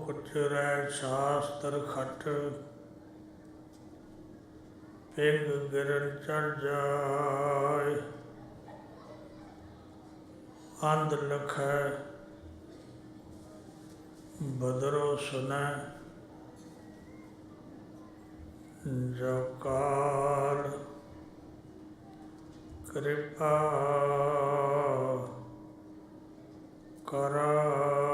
कुचरै शास्त्र खट पिंग गिरन चढ़ जाय अंध लखै बदरो सुनै जो काल कृपा कराय।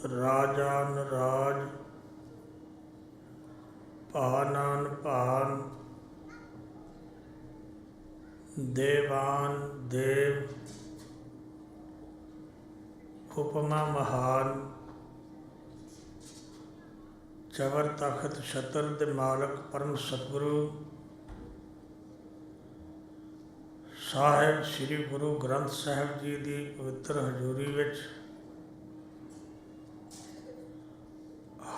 राजान राज पानान पान देवान देव उपमा महान चवर तखत छतर दे मालक परम सतगुरु ਸਾਹਿਬ ਸ੍ਰੀ ਗੁਰੂ ਗ੍ਰੰਥ ਸਾਹਿਬ ਜੀ ਦੀ ਪਵਿੱਤਰ ਹਜ਼ੂਰੀ ਵਿੱਚ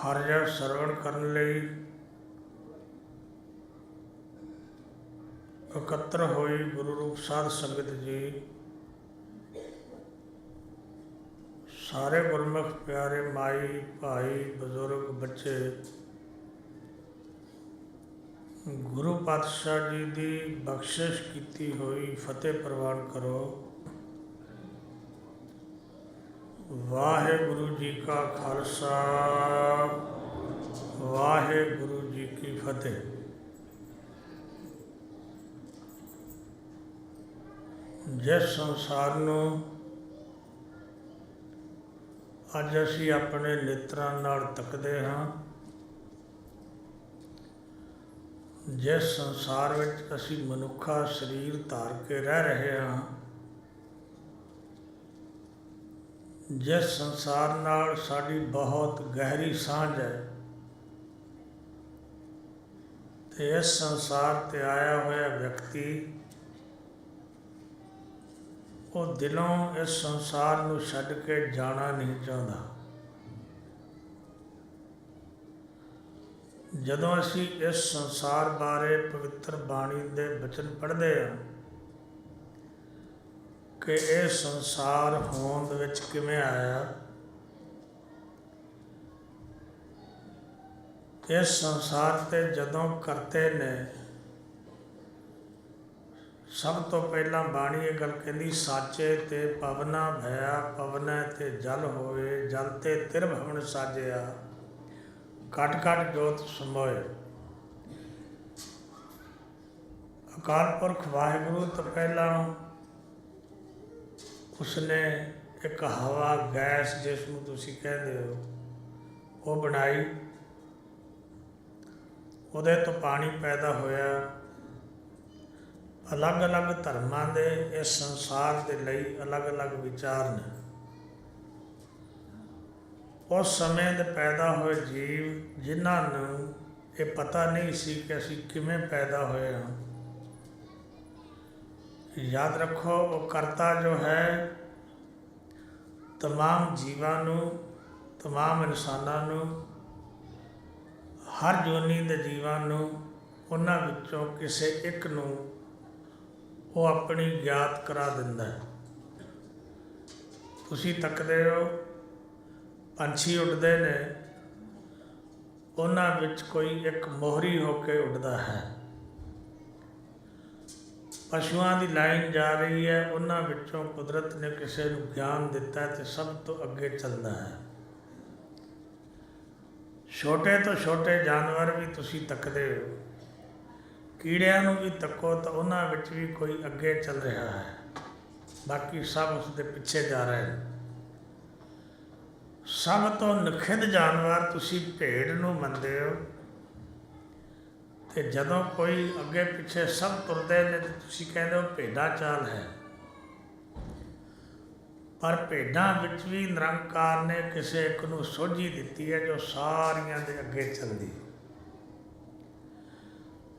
ਹਰਿ ਸਰਵਣ ਕਰਨ ਲਈ ਇਕੱਤਰ ਹੋਈ ਗੁਰੂ ਰੂਪ ਸਾਧ ਸੰਗਤ ਜੀ, ਸਾਰੇ ਗੁਰਮੁਖ ਪਿਆਰੇ ਮਾਈ ਭਾਈ ਬਜ਼ੁਰਗ ਬੱਚੇ, ਗੁਰੂ ਪਾਤਸ਼ਾਹ ਜੀ ਦੀ ਬਖਸ਼ਿਸ਼ ਕੀਤੀ ਹੋਈ ਫਤਿਹ ਪ੍ਰਵਾਨ ਕਰੋ। ਵਾਹਿਗੁਰੂ ਜੀ ਕਾ ਖਾਲਸਾ, ਵਾਹਿਗੁਰੂ ਜੀ ਕੀ ਫਤਿਹ। ਜਿਸ ਸੰਸਾਰ ਨੂੰ ਅੱਜ ਅਸੀਂ ਆਪਣੇ ਨੇਤਰਾਂ ਨਾਲ ਤੱਕਦੇ ਹਾਂ, ਜਿਸ ਸੰਸਾਰ ਵਿੱਚ ਅਸੀਂ ਮਨੁੱਖਾ ਸਰੀਰ ਧਾਰ ਕੇ ਰਹਿ ਰਹੇ ਹਾਂ, ਜਿਸ ਸੰਸਾਰ ਨਾਲ ਸਾਡੀ ਬਹੁਤ ਗਹਿਰੀ ਸਾਂਝ ਹੈ, ਤੇ ਇਸ ਸੰਸਾਰ 'ਤੇ ਆਇਆ ਹੋਇਆ ਵਿਅਕਤੀ ਉਹ ਦਿਲੋਂ ਇਸ ਸੰਸਾਰ ਨੂੰ ਛੱਡ ਕੇ ਜਾਣਾ ਨਹੀਂ ਚਾਹੁੰਦਾ। ਜਦੋਂ ਅਸੀਂ ਇਸ ਸੰਸਾਰ ਬਾਰੇ ਪਵਿੱਤਰ ਬਾਣੀ ਦੇ ਬਚਨ ਪੜ੍ਹਦੇ ਹਾਂ ਕਿ ਇਹ ਸੰਸਾਰ ਹੋਂਦ ਵਿੱਚ ਕਿਵੇਂ ਆਇਆ, ਇਸ ਸੰਸਾਰ 'ਤੇ ਜਦੋਂ ਕਰਤੇ ਨੇ, ਸਭ ਤੋਂ ਪਹਿਲਾਂ ਬਾਣੀ ਇਹ ਗੱਲ ਕਹਿੰਦੀ, ਸਾਚੇ ਤੇ ਪਵਨਾ ਭਇਆ ਪਵਨੈ ਤੇ ਜਲ ਹੋਏ, ਜਲ ਤੇ ਤਿਰਭਵਨ ਸਾਜਿਆ, ਘਟ ਘਟ ਜੋਤ ਸਮੋਏ। ਅਕਾਲ ਪੁਰਖ ਵਾਹਿਗੁਰੂ ਤੋਂ ਪਹਿਲਾਂ ਉਸਨੇ ਇੱਕ ਹਵਾ ਗੈਸ, ਜਿਸ ਨੂੰ ਤੁਸੀਂ ਕਹਿੰਦੇ ਹੋ, ਉਹ ਬਣਾਈ। ਉਹਦੇ ਤੋਂ ਪਾਣੀ ਪੈਦਾ ਹੋਇਆ। ਅਲੱਗ ਅਲੱਗ ਧਰਮਾਂ ਦੇ ਇਸ ਸੰਸਾਰ ਦੇ ਲਈ ਅਲੱਗ ਅਲੱਗ ਵਿਚਾਰ ਨੇ। ਉਸ ਸਮੇਂ ਦੇ ਪੈਦਾ ਹੋਏ ਜੀਵ, ਜਿਨ੍ਹਾਂ ਨੂੰ ਇਹ ਪਤਾ ਨਹੀਂ ਸੀ ਕਿ ਅਸੀਂ ਕਿਵੇਂ ਪੈਦਾ ਹੋਏ ਹਾਂ। ਯਾਦ ਰੱਖੋ, ਉਹ ਕਰਤਾ ਜੋ ਹੈ ਤਮਾਮ ਜੀਵਾਂ ਨੂੰ, ਤਮਾਮ ਇਨਸਾਨਾਂ ਨੂੰ, ਹਰ ਜੋਨੀ ਦੇ ਜੀਵਾਂ ਨੂੰ, ਉਹਨਾਂ ਵਿੱਚੋਂ ਕਿਸੇ ਇੱਕ ਨੂੰ ਉਹ ਆਪਣੀ ਗਿਆਤ ਕਰਾ ਦਿੰਦਾ ਹੈ। ਤੁਸੀਂ ਤੱਕਦੇ ਹੋ ਪੰਛੀ ਉੱਡਦੇ ਨੇ, ਉਹਨਾਂ ਵਿੱਚ ਕੋਈ ਇੱਕ ਮੋਹਰੀ ਹੋ ਕੇ ਉੱਡਦਾ ਹੈ। ਪਸ਼ੂਆਂ ਦੀ ਲਾਈਨ ਜਾ ਰਹੀ ਹੈ, ਉਹਨਾਂ ਵਿੱਚੋਂ ਕੁਦਰਤ ਨੇ ਕਿਸੇ ਨੂੰ ਗਿਆਨ ਦਿੱਤਾ ਅਤੇ ਸਭ ਤੋਂ ਅੱਗੇ ਚੱਲਦਾ ਹੈ। ਛੋਟੇ ਤੋਂ ਛੋਟੇ ਜਾਨਵਰ ਵੀ ਤੁਸੀਂ ਤੱਕਦੇ ਹੋ, ਕੀੜਿਆਂ ਨੂੰ ਵੀ ਤੱਕੋ ਤਾਂ ਉਹਨਾਂ ਵਿੱਚ ਵੀ ਕੋਈ ਅੱਗੇ ਚੱਲ ਰਿਹਾ ਹੈ, ਬਾਕੀ ਸਭ ਉਸ ਦੇ ਪਿੱਛੇ ਜਾ ਰਹੇ ਨੇ। ਸਭ ਤੋਂ ਨਖਿੱਧ ਜਾਨਵਰ ਤੁਸੀਂ ਭੇਡ ਨੂੰ ਮੰਨਦੇ ਹੋ, ਤੇ ਜਦੋਂ ਕੋਈ ਅੱਗੇ ਪਿੱਛੇ ਸਭ ਤੁਰਦੇ ਨੇ ਤਾਂ ਤੁਸੀਂ ਕਹਿੰਦੇ ਹੋ ਭੇਡਾਂ ਚਾਲ ਹੈ। ਪਰ ਭੇਡਾਂ ਵਿੱਚ ਵੀ ਨਿਰੰਕਾਰ ਨੇ ਕਿਸੇ ਇੱਕ ਨੂੰ ਸੋਝੀ ਦਿੱਤੀ ਹੈ ਜੋ ਸਾਰੀਆਂ ਦੇ ਅੱਗੇ ਚੱਲਦੀ।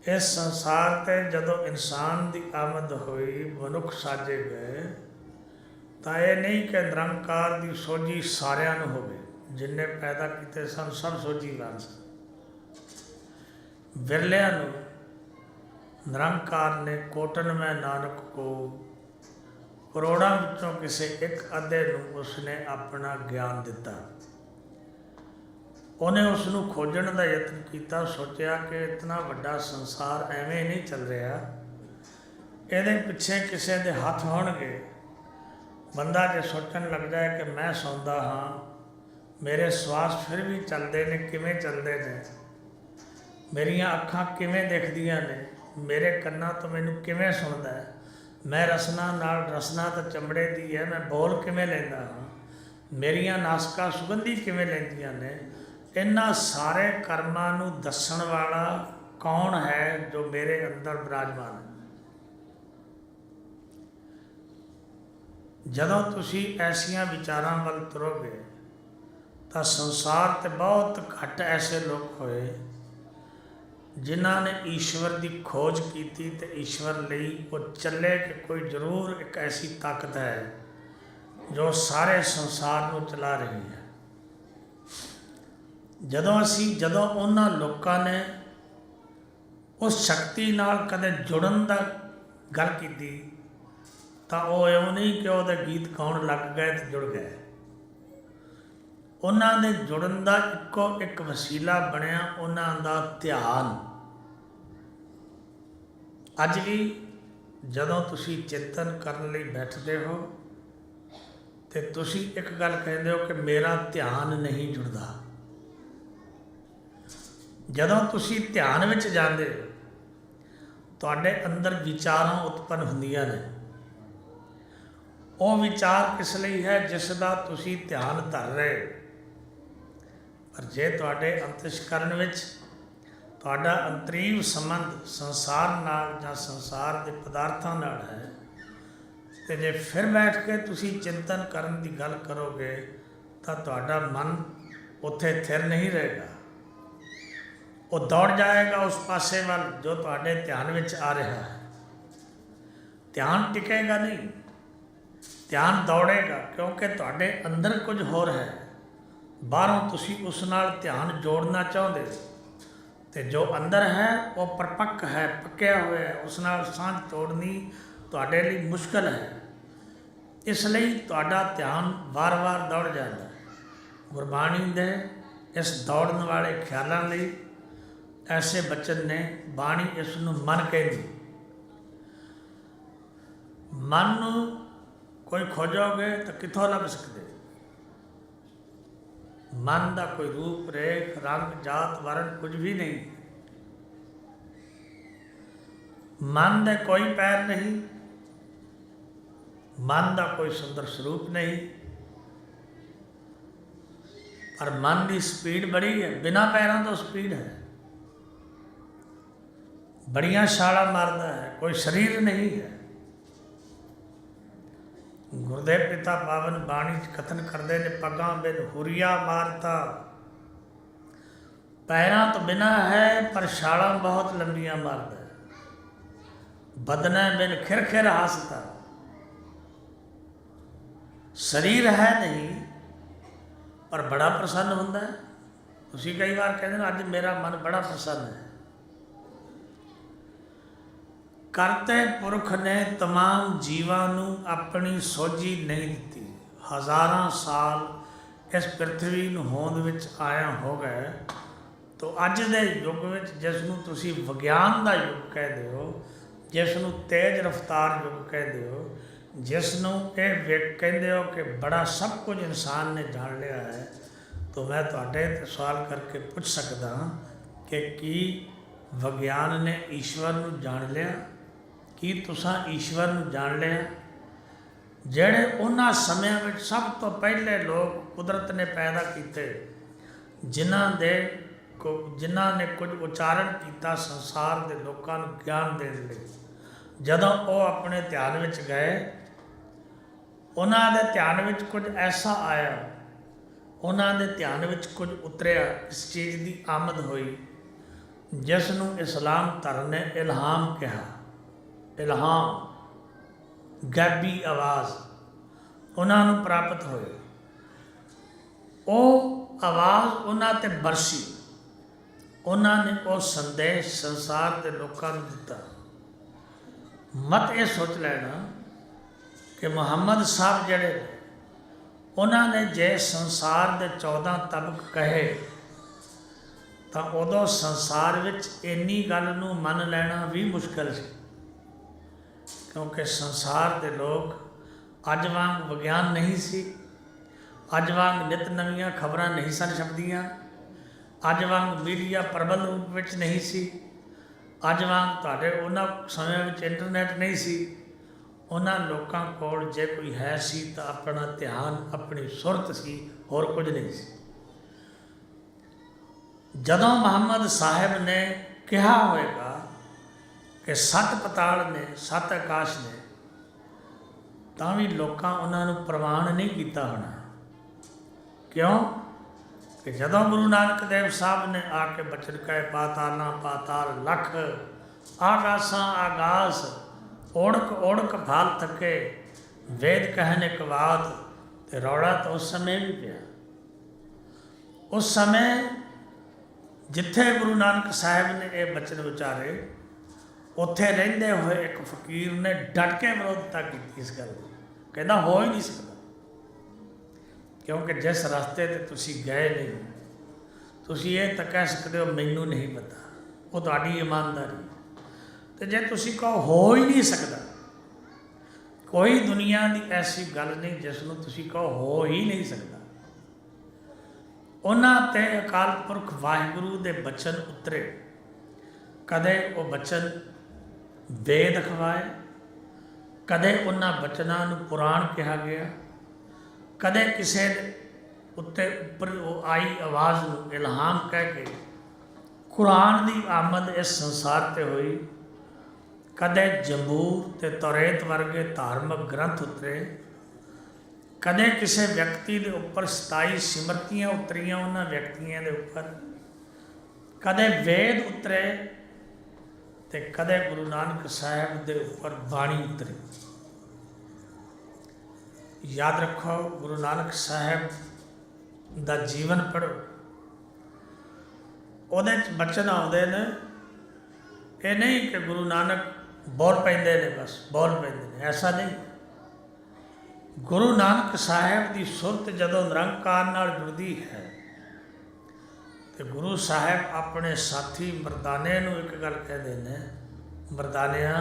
ਇਸ ਸੰਸਾਰ 'ਤੇ ਜਦੋਂ ਇਨਸਾਨ ਦੀ ਆਮਦ ਹੋਈ, ਮਨੁੱਖ ਸਾਜੇ ਗਏ, ਤਾਂ ਇਹ ਨਹੀਂ ਕਿ ਨਿਰੰਕਾਰ ਦੀ ਸੋਝੀ ਸਾਰਿਆਂ ਨੂੰ ਹੋਵੇ। ਜਿੰਨੇ ਪੈਦਾ ਕੀਤੇ ਸਨ ਸਭ ਸੋਝੀਵਾਨ ਸਨ। ਵਿਰਲਿਆਂ ਨੂੰ ਨਿਰੰਕਾਰ ਨੇ ਕੋਟਨ ਮੈਂ ਨਾਨਕ ਕੋ ਕਰੋੜਾਂ ਵਿੱਚੋਂ ਕਿਸੇ ਇੱਕ ਅੱਧੇ ਨੂੰ ਉਸਨੇ ਆਪਣਾ ਗਿਆਨ ਦਿੱਤਾ। ਉਹਨੇ ਉਸ ਨੂੰ ਖੋਜਣ ਦਾ ਯਤਨ ਕੀਤਾ, ਸੋਚਿਆ ਕਿ ਇਤਨਾ ਵੱਡਾ ਸੰਸਾਰ ਐਵੇਂ ਨਹੀਂ ਚੱਲ ਰਿਹਾ, ਇਹਦੇ ਪਿੱਛੇ ਕਿਸੇ ਦੇ ਹੱਥ ਹੋਣਗੇ। ਬੰਦਾ ਜੇ ਸੋਚਣ ਲੱਗ ਜਾਏ ਕਿ ਮੈਂ ਸੌਂਦਾ ਹਾਂ, ਮੇਰੇ ਸਵਾਸ ਫਿਰ ਵੀ ਚੱਲਦੇ ਨੇ, ਕਿਵੇਂ ਚੱਲਦੇ ਨੇ, ਮੇਰੀਆਂ ਅੱਖਾਂ ਕਿਵੇਂ ਦਿਖਦੀਆਂ ਨੇ, ਮੇਰੇ ਕੰਨਾਂ ਤੋਂ ਮੈਨੂੰ ਕਿਵੇਂ ਸੁਣਦਾ ਹੈ, ਮੈਂ ਰਸਨਾ ਨਾਲ, ਰਸਨਾ ਤਾਂ ਚਮੜੇ ਦੀ ਹੈ, ਮੈਂ ਬੋਲ ਕਿਵੇਂ ਲੈਂਦਾ ਹਾਂ, ਮੇਰੀਆਂ ਨਾਸਕਾਂ ਸੁਗੰਧੀ ਕਿਵੇਂ ਲੈਂਦੀਆਂ ਨੇ, ਇਹਨਾਂ ਸਾਰੇ ਕਰਮਾਂ ਨੂੰ ਦੱਸਣ ਵਾਲਾ ਕੌਣ ਹੈ ਜੋ ਮੇਰੇ ਅੰਦਰ ਵਿਰਾਜਮਾਨ ਹੈ। ਜਦੋਂ ਤੁਸੀਂ ਐਸੀਆਂ ਵਿਚਾਰਾਂ ਵੱਲ ਤੁਰੋਗੇ ਤਾਂ ਸੰਸਾਰ 'ਤੇ ਬਹੁਤ ਘੱਟ ਐਸੇ ਲੋਕ ਹੋਏ ਜਿਨ੍ਹਾਂ ਨੇ ਈਸ਼ਵਰ ਦੀ ਖੋਜ ਕੀਤੀ ਅਤੇ ਈਸ਼ਵਰ ਲਈ ਉਹ ਚੱਲੇ ਕਿ ਕੋਈ ਜ਼ਰੂਰ ਇੱਕ ਐਸੀ ਤਾਕਤ ਹੈ ਜੋ ਸਾਰੇ ਸੰਸਾਰ ਨੂੰ ਚਲਾ ਰਹੀ ਹੈ। ਜਦੋਂ ਉਹਨਾਂ ਲੋਕਾਂ ਨੇ ਉਸ ਸ਼ਕਤੀ ਨਾਲ ਕਦੇ ਜੁੜਨ ਦਾ ਗੱਲ ਕੀਤੀ ਤਾਂ ਉਹ ਇਉਂ ਨਹੀਂ ਕਿ ਉਹਦੇ ਗੀਤ ਗਾਉਣ ਲੱਗ ਗਏ ਅਤੇ ਜੁੜ ਗਏ। ਉਹਨਾਂ ਦੇ ਜੁੜਨ ਦਾ ਇੱਕੋ ਇੱਕ ਵਸੀਲਾ ਬਣਿਆ ਉਹਨਾਂ ਦਾ ਧਿਆਨ। ਅੱਜ ਵੀ ਜਦੋਂ ਤੁਸੀਂ ਚਿੰਤਨ ਕਰਨ ਲਈ ਬੈਠਦੇ ਹੋ ਅਤੇ ਤੁਸੀਂ ਇੱਕ ਗੱਲ ਕਹਿੰਦੇ ਹੋ ਕਿ ਮੇਰਾ ਧਿਆਨ ਨਹੀਂ ਜੁੜਦਾ। ਜਦੋਂ ਤੁਸੀਂ ਧਿਆਨ ਵਿੱਚ ਜਾਂਦੇ ਹੋ ਤੁਹਾਡੇ ਅੰਦਰ ਵਿਚਾਰਾਂ ਉਤਪੰਨ ਹੁੰਦੀਆਂ ਨੇ। ਉਹ ਵਿਚਾਰ ਕਿਸ ਲਈ ਹੈ? ਜਿਸ ਦਾ ਤੁਸੀਂ ਧਿਆਨ ਧਰ ਰਹੇ ਹੋ। ਪਰ ਜੇ ਤੁਹਾਡੇ ਅੰਤਸ਼ਕਰਨ ਵਿੱਚ ਤੁਹਾਡਾ ਅੰਤਰੀਵ ਸੰਬੰਧ ਸੰਸਾਰ ਨਾਲ ਜਾਂ ਸੰਸਾਰ ਦੇ ਪਦਾਰਥਾਂ ਨਾਲ ਹੈ ਅਤੇ ਜੇ ਫਿਰ ਬੈਠ ਕੇ ਤੁਸੀਂ ਚਿੰਤਨ ਕਰਨ ਦੀ ਗੱਲ ਕਰੋਗੇ ਤਾਂ ਤੁਹਾਡਾ ਮਨ ਉੱਥੇ ਥਿਰ ਨਹੀਂ ਰਹੇਗਾ। ਉਹ ਦੌੜ ਜਾਏਗਾ ਉਸ ਪਾਸੇ ਵੱਲ ਜੋ ਤੁਹਾਡੇ ਧਿਆਨ ਵਿੱਚ ਆ ਰਿਹਾ ਹੈ। ਧਿਆਨ ਟਿਕੇਗਾ ਨਹੀਂ, ਧਿਆਨ ਦੌੜੇਗਾ, ਕਿਉਂਕਿ ਤੁਹਾਡੇ ਅੰਦਰ ਕੁਝ ਹੋਰ ਹੈ। ਬਾਹਰੋਂ ਤੁਸੀਂ ਉਸ ਨਾਲ ਧਿਆਨ ਜੋੜਨਾ ਚਾਹੁੰਦੇ ਅਤੇ ਜੋ ਅੰਦਰ ਹੈ ਉਹ ਪਰਪੱਕ ਹੈ, ਪੱਕਿਆ ਹੋਇਆ ਹੈ, ਉਸ ਨਾਲ ਸਾਂਝ ਤੋੜਨੀ ਤੁਹਾਡੇ ਲਈ ਮੁਸ਼ਕਲ ਹੈ। ਇਸ ਲਈ ਤੁਹਾਡਾ ਧਿਆਨ ਵਾਰ-ਵਾਰ ਦੌੜ ਜਾਂਦਾ ਹੈ। ਗੁਰਬਾਣੀ ਦੇ ਇਸ ਦੌੜਨ ਵਾਲੇ ਖਿਆਲਾਂ ਲਈ ਐਸੇ ਬਚਨ ਨੇ, ਬਾਣੀ ਇਸ ਨੂੰ ਮਨ ਕਹਿੰਦੀ। ਮਨ ਨੂੰ ਕੋਈ ਖੋਜੋਗੇ ਤਾਂ ਕਿੱਥੋਂ ਲੱਭ ਸਕਦੇ? ਮਨ ਦਾ ਕੋਈ ਰੂਪ ਰੇਖ, ਰੰਗ, ਜਾਤ, ਵਰਨ ਕੁਝ ਵੀ ਨਹੀਂ। ਮਨ ਦੇ ਕੋਈ ਪੈਰ ਨਹੀਂ, ਮਨ ਦਾ ਕੋਈ ਸੁੰਦਰ ਸਰੂਪ ਨਹੀਂ, ਪਰ ਮਨ ਦੀ ਸਪੀਡ ਬੜੀ ਹੈ, ਬਿਨਾਂ ਪੈਰਾਂ ਤੋਂ ਸਪੀਡ ਹੈ, ਬੜੀਆਂ ਛਾਲਾਂ ਮਾਰਦਾ ਹੈ, ਕੋਈ ਸਰੀਰ ਨਹੀਂ ਹੈ। ਗੁਰਦੇਵ ਪਿਤਾ ਪਾਵਨ ਬਾਣੀ 'ਚ ਕਥਨ ਕਰਦੇ ਨੇ, ਪੱਗਾਂ ਬਿਨ ਹੁਰੀਆ ਮਾਰਤਾ। ਪੈਰਾਂ ਤੋਂ ਬਿਨਾਂ ਹੈ ਪਰ ਛਾਲਾਂ ਬਹੁਤ ਲੰਬੀਆਂ ਮਾਰਦਾ ਹੈ। ਬਦਨਾ ਬਿਨ ਖਿਰ ਖਿਰ ਹੱਸਦਾ। ਸਰੀਰ ਹੈ ਨਹੀਂ ਪਰ ਬੜਾ ਪ੍ਰਸੰਨ ਹੁੰਦਾ ਹੈ। ਤੁਸੀਂ ਕਈ ਵਾਰ ਕਹਿੰਦੇ ਨੇ ਅੱਜ ਮੇਰਾ ਮਨ ਬੜਾ ਪ੍ਰਸੰਨ ਹੈ। ਕਰਤੇ ਪੁਰਖ ਨੇ ਤਮਾਮ ਜੀਵਾਂ ਨੂੰ ਆਪਣੀ ਸੋਝੀ ਨਹੀਂ ਦਿੱਤੀ। ਹਜ਼ਾਰਾਂ ਸਾਲ ਇਸ ਪ੍ਰਿਥਵੀ ਨੂੰ ਹੋਂਦ ਵਿੱਚ ਆਇਆ ਹੋ ਗਏ ਤਾਂ ਅੱਜ ਦੇ ਯੁੱਗ ਵਿੱਚ ਜਿਸ ਨੂੰ ਤੁਸੀਂ ਵਿਗਿਆਨ ਦਾ ਯੁੱਗ ਕਹਿੰਦੇ ਹੋ, ਜਿਸ ਨੂੰ ਤੇਜ਼ ਰਫ਼ਤਾਰ ਯੁੱਗ ਕਹਿੰਦੇ ਹੋ, ਜਿਸ ਨੂੰ ਇਹ ਕਹਿੰਦੇ ਹੋ ਕਿ ਬੜਾ ਸਭ ਕੁਝ ਇਨਸਾਨ ਨੇ ਜਾਣ ਲਿਆ ਹੈ, ਤਾਂ ਮੈਂ ਤੁਹਾਡੇ ਤੇ ਸਵਾਲ ਕਰਕੇ ਪੁੱਛ ਸਕਦਾ ਕਿ ਕੀ ਵਿਗਿਆਨ ਨੇ ਈਸ਼ਵਰ ਨੂੰ ਜਾਣ ਲਿਆ? ਕੀ ਤੁਸੀਂ ਈਸ਼ਵਰ ਨੂੰ ਜਾਣ ਲਿਆ? ਜਿਹੜੇ ਉਹਨਾਂ ਸਮਿਆਂ ਵਿੱਚ ਸਭ ਤੋਂ ਪਹਿਲੇ ਲੋਕ ਕੁਦਰਤ ਨੇ ਪੈਦਾ ਕੀਤੇ, ਜਿਨ੍ਹਾਂ ਨੇ ਕੁਝ ਉਚਾਰਨ ਕੀਤਾ ਸੰਸਾਰ ਦੇ ਲੋਕਾਂ ਨੂੰ ਗਿਆਨ ਦੇਣ ਲਈ, ਜਦੋਂ ਉਹ ਆਪਣੇ ਧਿਆਨ ਵਿੱਚ ਗਏ, ਉਹਨਾਂ ਦੇ ਧਿਆਨ ਵਿੱਚ ਕੁਝ ਐਸਾ ਆਇਆ, ਉਹਨਾਂ ਦੇ ਧਿਆਨ ਵਿੱਚ ਕੁਝ ਉਤਰਿਆ, ਇਸ ਚੀਜ਼ ਦੀ ਆਮਦ ਹੋਈ ਜਿਸ ਨੂੰ ਇਸਲਾਮ ਧਰਮ ਨੇ ਇਲਹਾਮ ਕਿਹਾ। ਇਲਹਾਮ, ਗੈਬੀ ਆਵਾਜ਼ ਉਹਨਾਂ ਨੂੰ ਪ੍ਰਾਪਤ ਹੋਈ। ਉਹ ਆਵਾਜ਼ ਉਹਨਾਂ 'ਤੇ ਬਰਸੀ, ਉਹਨਾਂ ਨੇ ਉਹ ਸੰਦੇਸ਼ ਸੰਸਾਰ ਦੇ ਲੋਕਾਂ ਨੂੰ ਦਿੱਤਾ। ਮਤ ਇਹ ਸੋਚ ਲੈਣਾ कि मुहम्मद साहब जड़े उन्होंने जे संसार के 14 तबक कहे तो उदों संसार विच इन्नी गल नूं मन लेना भी मुश्किल सी, क्योंकि संसार के लोग अज वांग विज्ञान नहीं सी, अज वांग नित नवीं खबरां नहीं सन छपदियां, अज वांग मीडिया प्रबल रूप विच नहीं सी, अज वांग तुहाडे उन्हां समय विच इंटरनेट नहीं सी। उन्हां लोकां कोल जे कोई है सी तो अपना ध्यान अपनी सुरत सी, होर कुछ नहीं सी। जदों मुहम्मद साहिब ने कहा होएगा कि 7 पताल ने 7 आकाश ने, तां भी लोकां उन्हां नूं प्रवान नहीं किया होना। क्यों कि जदों गुरु नानक देव साहब ने आके बचन कहे पातालां पाताल लख, आकाशां आकाश, ओढ़क ओढ़क फाल थके, वेद कहने एक बात, ते रौला तो उस समय भी पिया। उस समय जिथे गुरु नानक साहिब ने ये बचन उचारे, उत्थे रहिंदे हुए एक फकीर ने डट के विरोधता की इस गल की, कहना हो ही नहीं सकता, क्योंकि जिस रास्ते ते तुसी गए नहीं, तुसी ये तो कह सकते हो मैनू नहीं पता, वो तुहाडी ईमानदारी। तो जे तुसी कहो हो ही नहीं सकता, कोई दुनिया की ऐसी गल नहीं जिसनों तुसी कहो हो ही नहीं सकता। उन्हां ते अकाल पुरख वाहिगुरू दे बचन उतरे, कदे वो बचन वेद खवाए, कदे उन्हां बचनां नूं पुराण कहा गया, कदे किसी उत्ते उपर आई आवाज़ नूं इल्हाम कह के कुरान की आमद इस संसार ते हुई, कदे जबूर ते तौरेत वर्गे धार्मिक ग्रंथ उतरे, कदे किसी व्यक्ति के उपर 27 सिमरतियाँ उतरियां उन्होंने व्यक्तियों के उपर, कदे वेद उतरे, ते कदे गुरु नानक साहिब के उपर बाणी उतरी। याद रखो, गुरु नानक साहिब का जीवन पढ़ो, उहदे च बचन आउंदे ने, ये नहीं कि गुरु नानक बोल पैंदे ने बस बोल पैंदे ने, ऐसा नहीं। गुरु नानक साहिब की सुरत जदों निरंकार नाल जुड़दी है तो गुरु साहिब अपने साथी मरदाने नूं एक गल कहते हैं, मरदानिया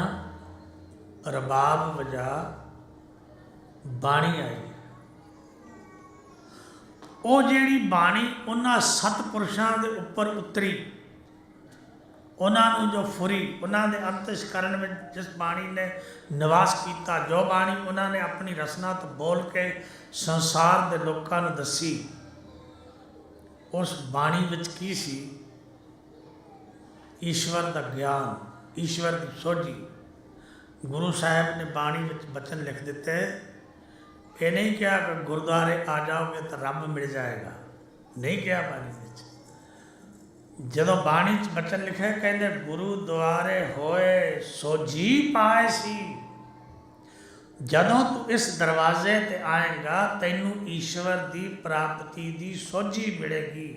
रबाब वजा बाणी आई। वो जिहड़ी बाणी उन्हां सतपुरुषां दे उपर उतरी, उन्होंने जो फुरी, उन्होंने अंतस्करण में जिस बाणी ने निवास किया, जो बाणी उन्होंने अपनी रसना तो बोल के संसार के लोगों को दसी, उस बाणी विच की सी? ईश्वर का ज्ञान, ईश्वर की सोझी। गुरु साहब ने बाणी विच बचन लिख दिते, ये नहीं कहा कि गुरुद्वारे आ जाओगे तो रब मिल जाएगा, नहीं कहा बाणी विच। जदों बाणी च बचन लिखे कहते गुरु द्वारे होए सोझी पाए सी, जदों तू इस दरवाजे ते आएगा तैनू ईश्वर की प्राप्ति की सोझी मिलेगी,